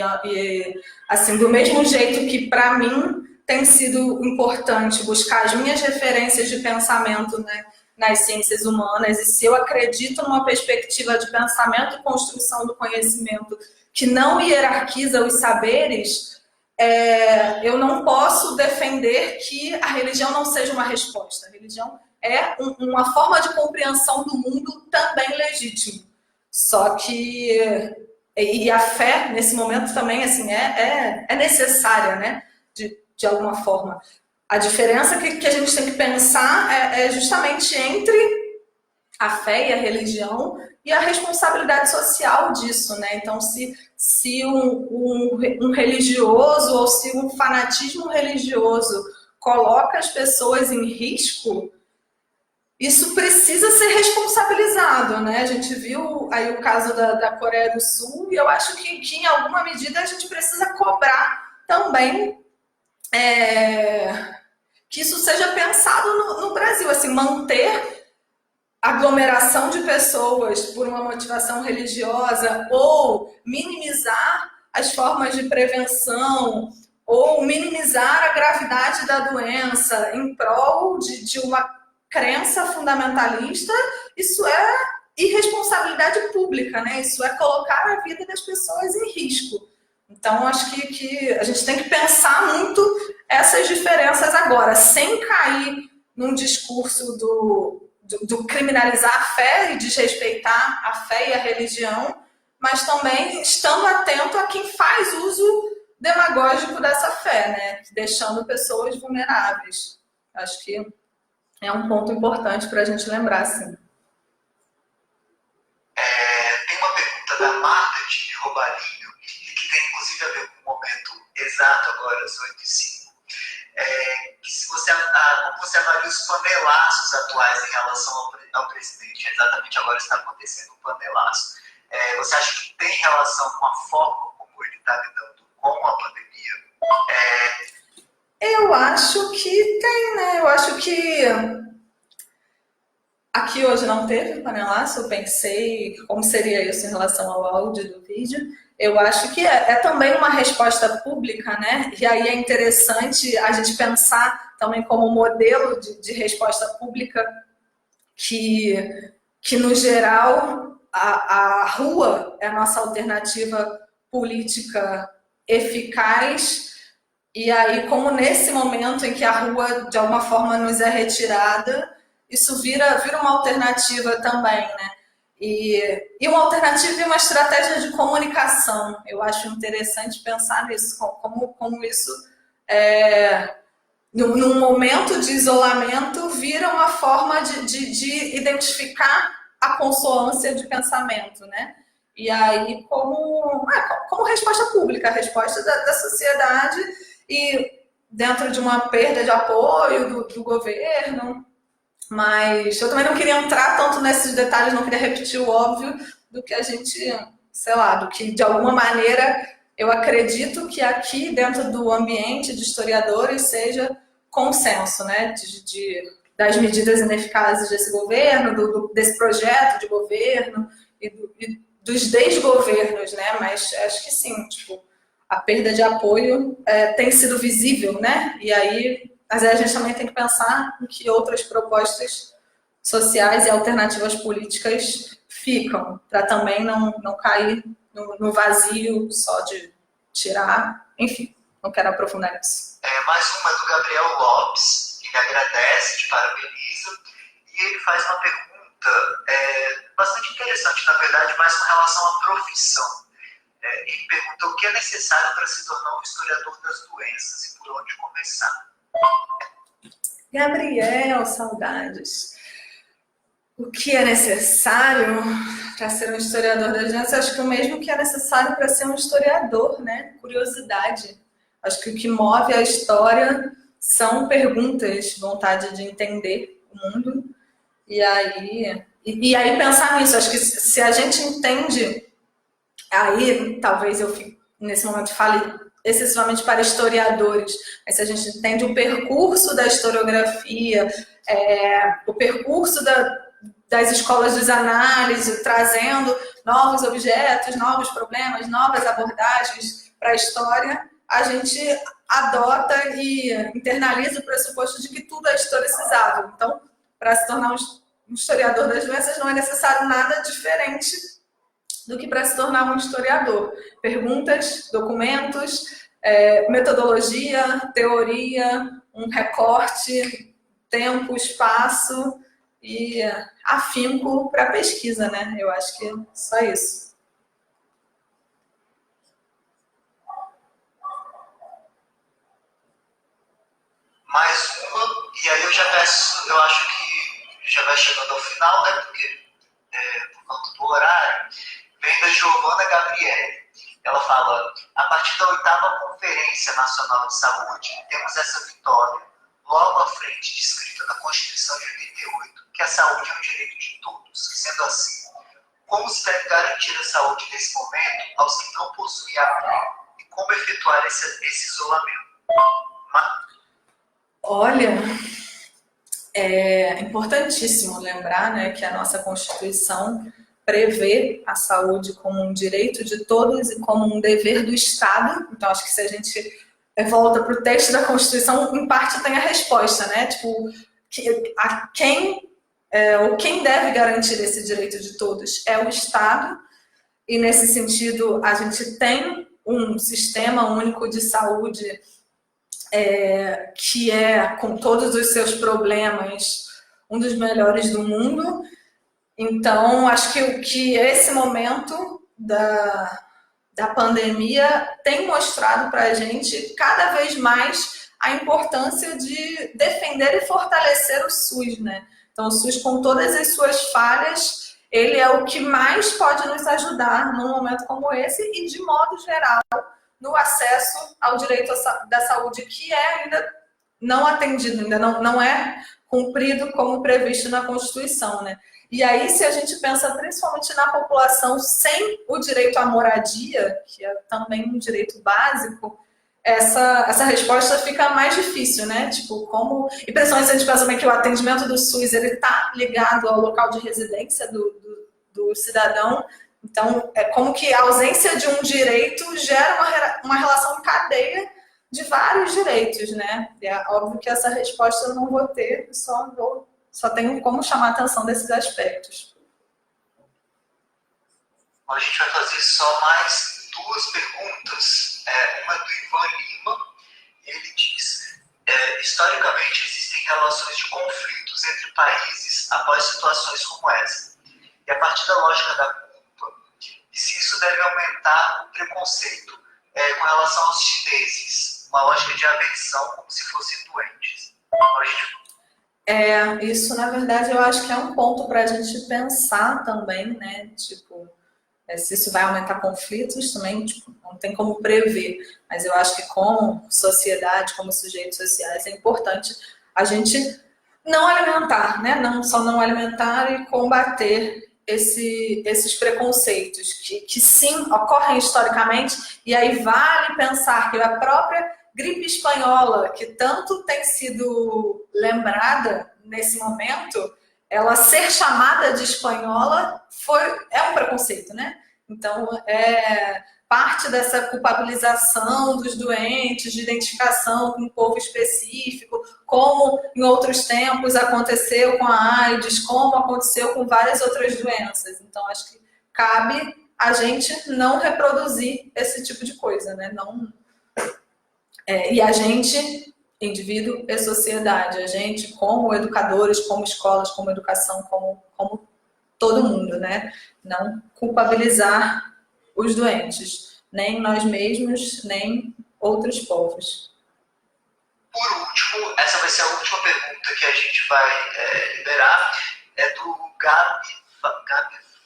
assim, do mesmo jeito que, para mim, tem sido importante buscar as minhas referências de pensamento, né, nas ciências humanas, e se eu acredito numa perspectiva de pensamento e construção do conhecimento que não hierarquiza os saberes, eu não posso defender que a religião não seja uma resposta. A religião é uma forma de compreensão do mundo também legítimo. Só que a fé, nesse momento, também assim, é necessária, né? De alguma forma. A diferença que a gente tem que pensar é justamente entre a fé e a religião e a responsabilidade social disso, né? Então, se um religioso ou se um fanatismo religioso coloca as pessoas em risco, isso precisa ser responsabilizado, né? A gente viu aí o caso da Coreia do Sul e eu acho que em alguma medida a gente precisa cobrar também que isso seja pensado no Brasil, assim, manter aglomeração de pessoas por uma motivação religiosa ou minimizar as formas de prevenção ou minimizar a gravidade da doença em prol de uma crença fundamentalista, isso é irresponsabilidade pública, né? Isso é colocar a vida das pessoas em risco. Então, acho que a gente tem que pensar muito essas diferenças agora, sem cair num discurso do criminalizar a fé e desrespeitar a fé e a religião, mas também estando atento a quem faz uso demagógico dessa fé, né? Deixando pessoas vulneráveis. Acho que é um ponto importante para a gente lembrar, sim. Tem uma pergunta da Marta de Robalinho, que tem inclusive a ver com o momento exato agora, às 8h05. Como você avalia os panelaços atuais em relação ao presidente? Exatamente agora está acontecendo um panelaço. Você acha que tem relação com a forma como ele está lidando com a pandemia? Eu acho que tem, né? Eu acho que aqui hoje não teve panelaço, eu pensei como seria isso em relação ao áudio do vídeo. Eu acho que é também uma resposta pública, né? E aí é interessante a gente pensar também como modelo de resposta pública que no geral, a rua é a nossa alternativa política eficaz. E aí, como nesse momento em que a rua, de alguma forma, nos é retirada, isso vira uma alternativa também, né? E uma alternativa e uma estratégia de comunicação. Eu acho interessante pensar nisso, como isso, num momento de isolamento, vira uma forma de identificar a consoância de pensamento, né? E aí, como resposta pública, a resposta da sociedade e dentro de uma perda de apoio do governo. Mas eu também não queria entrar tanto nesses detalhes, não queria repetir o óbvio do que a gente, sei lá, do que de alguma maneira eu acredito que aqui dentro do ambiente de historiadores seja consenso, né, das medidas ineficazes desse governo, desse projeto de governo e dos desgovernos, né, mas acho que sim, tipo, a perda de apoio tem sido visível, né, e aí mas a gente também tem que pensar em que outras propostas sociais e alternativas políticas ficam, para também não cair no vazio só de tirar. Enfim, não quero aprofundar nisso. Mais uma do Gabriel Lopes, ele agradece, te parabeniza, e ele faz uma pergunta bastante interessante, na verdade, mais com relação à profissão. Ele pergunta o que é necessário para se tornar um historiador das doenças e por onde começar. Gabriel, saudades. O que é necessário para ser um historiador das doenças? Acho que o mesmo que é necessário para ser um historiador, né? Curiosidade. Acho que o que move a história são perguntas, vontade de entender o mundo. E aí pensar nisso. Acho que se a gente entende, aí talvez eu nesse momento fale excessivamente para historiadores, mas se a gente entende o percurso da historiografia, o percurso das escolas de análise, trazendo novos objetos, novos problemas, novas abordagens para a história, a gente adota e internaliza o pressuposto de que tudo é historicizável. Então, para se tornar um historiador das doenças, não é necessário nada diferente do que para se tornar um historiador. Perguntas, documentos, metodologia, teoria, um recorte, tempo, espaço e afinco para pesquisa, né? Eu acho que é só isso. Mais uma, e aí eu acho que já vai chegando ao final, né? Porque por conta do oitava Conferência Nacional de Saúde, temos essa vitória, logo à frente, descrita na Constituição de 88, que a saúde é um direito de todos. Sendo assim, como se deve garantir a saúde nesse momento aos que não possuem apoio e como efetuar esse isolamento? Olha, é importantíssimo lembrar, né, que a nossa Constituição prevê a saúde como um direito de todos e como um dever do Estado. Então, acho que se a gente volta para o texto da Constituição, em parte tem a resposta, né? Tipo, quem deve garantir esse direito de todos é o Estado, e nesse sentido a gente tem um sistema único de saúde que é, com todos os seus problemas, um dos melhores do mundo. Então, acho que esse momento da pandemia tem mostrado para a gente cada vez mais a importância de defender e fortalecer o SUS, né? Então, o SUS, com todas as suas falhas, ele é o que mais pode nos ajudar num momento como esse e, de modo geral, no acesso ao direito da saúde, que é ainda não atendido, ainda não é cumprido como previsto na Constituição, né? E aí, se a gente pensa principalmente na população sem o direito à moradia, que é também um direito básico, essa resposta fica mais difícil, né? Tipo, como... E principalmente se a gente pensa também que o atendimento do SUS está ligado ao local de residência do cidadão. Então, é como que a ausência de um direito gera uma relação em cadeia de vários direitos, né? E é óbvio que essa resposta eu não vou ter, só tenho como chamar a atenção desses aspectos. A gente vai fazer só mais duas perguntas. Uma do Ivan Lima. Ele diz: historicamente existem relações de conflitos entre países após situações como essa. E a partir da lógica da culpa, e se isso deve aumentar o preconceito com relação aos chineses, uma lógica de aversão como se fossem doentes. Isso, na verdade, eu acho que é um ponto para a gente pensar também, né? Tipo, se isso vai aumentar conflitos também, tipo, não tem como prever. Mas eu acho que como sociedade, como sujeitos sociais, é importante a gente não alimentar, né? Não só não alimentar e combater esses preconceitos que sim ocorrem historicamente, e aí vale pensar que a própria gripe espanhola, que tanto tem sido lembrada nesse momento, ela ser chamada de espanhola é um preconceito, né? Então, parte dessa culpabilização dos doentes, de identificação com um povo específico, como em outros tempos aconteceu com a AIDS, como aconteceu com várias outras doenças. Então, acho que cabe a gente não reproduzir esse tipo de coisa, né? E a gente, indivíduo e sociedade, a gente como educadores, como escolas, como educação, como todo mundo, né? Não culpabilizar os doentes, nem nós mesmos, nem outros povos. Por último, essa vai ser a última pergunta que a gente vai liberar, é do Gabi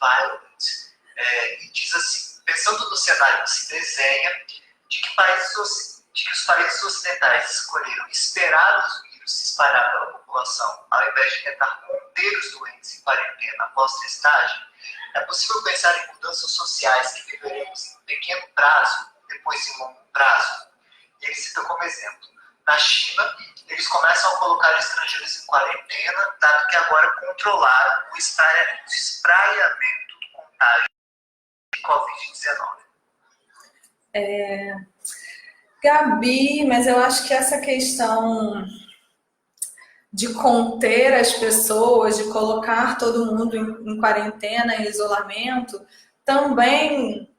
Violet, e diz assim: pensando no cenário que se desenha, de que os países ocidentais escolheram esperar os vírus se espalhar pela população, ao invés de tentar conter os doentes em quarentena após testagem, é possível pensar em mudanças sociais que viveremos em pequeno prazo, depois em longo prazo? E ele cita como exemplo: na China, eles começam a colocar estrangeiros em quarentena, dado que agora controlaram o espraiamento do contágio de Covid-19. Gabi, mas eu acho que essa questão de conter as pessoas, de colocar todo mundo em quarentena, em isolamento, também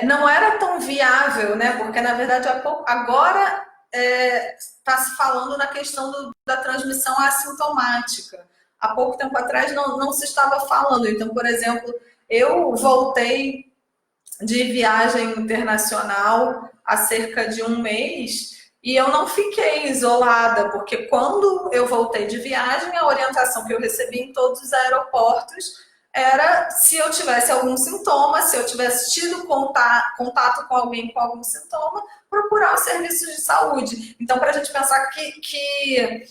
não era tão viável, né? Porque, na verdade, agora está se falando na questão da transmissão assintomática. Há pouco tempo atrás não se estava falando. Então, por exemplo, eu voltei de viagem internacional há cerca de um mês e eu não fiquei isolada, porque quando eu voltei de viagem, a orientação que eu recebi em todos os aeroportos era se eu tivesse algum sintoma, se eu tivesse tido contato com alguém com algum sintoma, procurar os serviços de saúde. Então, para a gente pensar que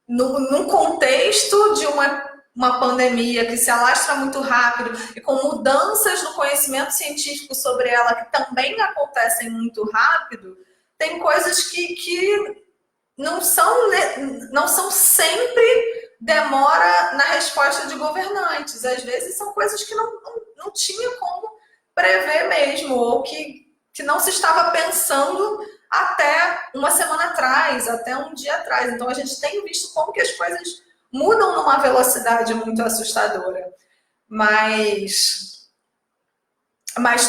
num contexto de uma pandemia que se alastra muito rápido e com mudanças no conhecimento científico sobre ela que também acontecem muito rápido, tem coisas que não são sempre demora na resposta de governantes. Às vezes são coisas que não tinha como prever mesmo, ou que não se estava pensando até uma semana atrás, até um dia atrás. Então a gente tem visto como que as coisas mudam numa velocidade muito assustadora. Mas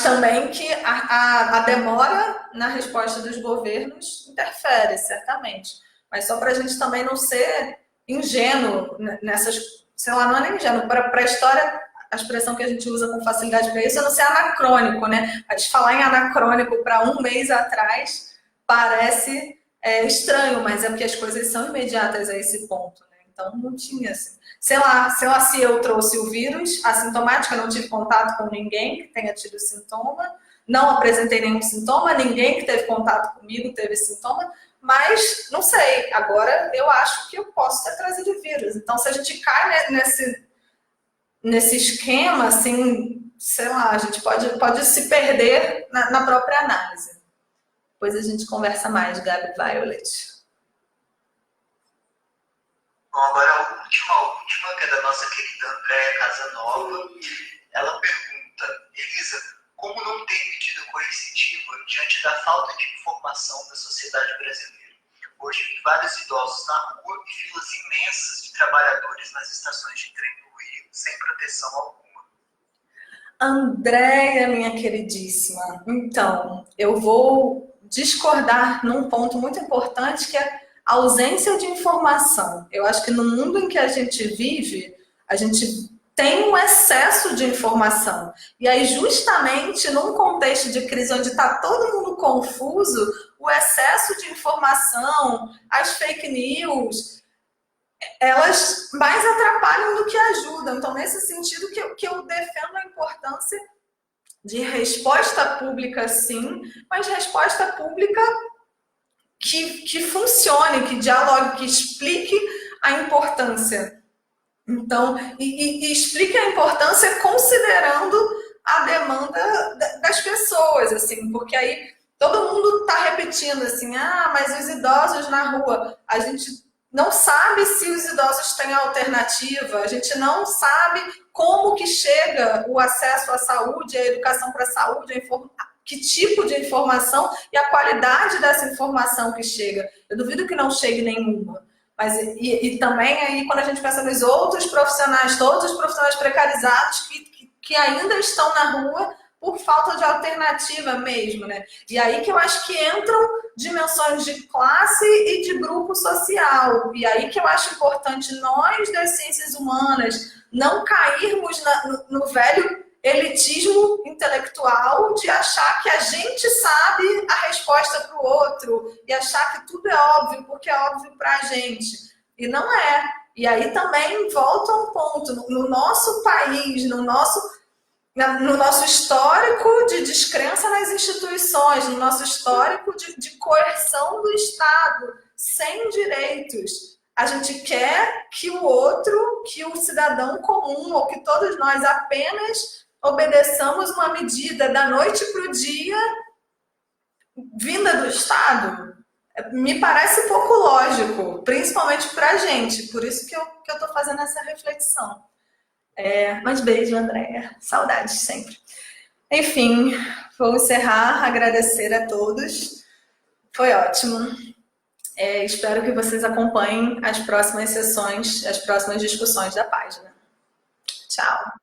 também que a demora na resposta dos governos interfere, certamente. Mas só para a gente também não ser ingênuo nessas, sei lá, não é nem ingênuo, para a história, a expressão que a gente usa com facilidade para isso é não ser anacrônico, né? A gente falar em anacrônico para um mês atrás parece estranho, mas é porque as coisas são imediatas a esse ponto, né? Então não tinha assim. Sei lá, se eu trouxe o vírus assintomático, eu não tive contato com ninguém que tenha tido sintoma, não apresentei nenhum sintoma, ninguém que teve contato comigo teve sintoma, mas não sei, agora eu acho que eu posso ter trazido o vírus. Então, se a gente cai nesse esquema, assim, sei lá, a gente pode se perder na própria análise. Depois a gente conversa mais, Gabi Violet. Bom, agora a última, que é da nossa querida Andréa Casanova. Ela pergunta: Elisa, como não tem medida coercitiva diante da falta de informação da sociedade brasileira? Hoje vi vários idosos na rua e filas imensas de trabalhadores nas estações de trem do Rio, sem proteção alguma. Andréia, minha queridíssima, então, eu vou discordar num ponto muito importante, que é a ausência de informação. Eu acho que no mundo em que a gente vive, a gente tem um excesso de informação. E aí, justamente num contexto de crise onde está todo mundo confuso, o excesso de informação, as fake news, elas mais atrapalham do que ajudam. Então, nesse sentido que eu defendo a importância de resposta pública, sim, mas resposta pública que funcione, que dialogue, que explique a importância. Então, e explique a importância considerando a demanda das pessoas, assim, porque aí todo mundo está repetindo assim, mas os idosos na rua, a gente não sabe se os idosos têm alternativa, a gente não sabe como que chega o acesso à saúde, a educação para a saúde, que tipo de informação e a qualidade dessa informação que chega. Eu duvido que não chegue nenhuma. Mas, e também aí, quando a gente pensa nos outros profissionais, todos os profissionais precarizados que ainda estão na rua por falta de alternativa mesmo, né? E aí que eu acho que entram dimensões de classe e de grupo social. E aí que eu acho importante nós das ciências humanas não cairmos no velho elitismo intelectual de achar que a gente sabe a resposta para o outro e achar que tudo é óbvio porque é óbvio para a gente. E não é. E aí também volta um ponto. No nosso país, no nosso histórico de descrença nas instituições, no nosso histórico de coerção do Estado, sem direitos, a gente quer que o outro, que o cidadão comum, ou que todos nós apenas obedeçamos uma medida da noite para o dia vinda do Estado. Me parece pouco lógico, principalmente para a gente. Por isso que eu estou fazendo essa reflexão. Mas beijo, Andréia. Saudades sempre. Enfim, vou encerrar, agradecer a todos. Foi ótimo. Espero que vocês acompanhem as próximas sessões, as próximas discussões da página. Tchau.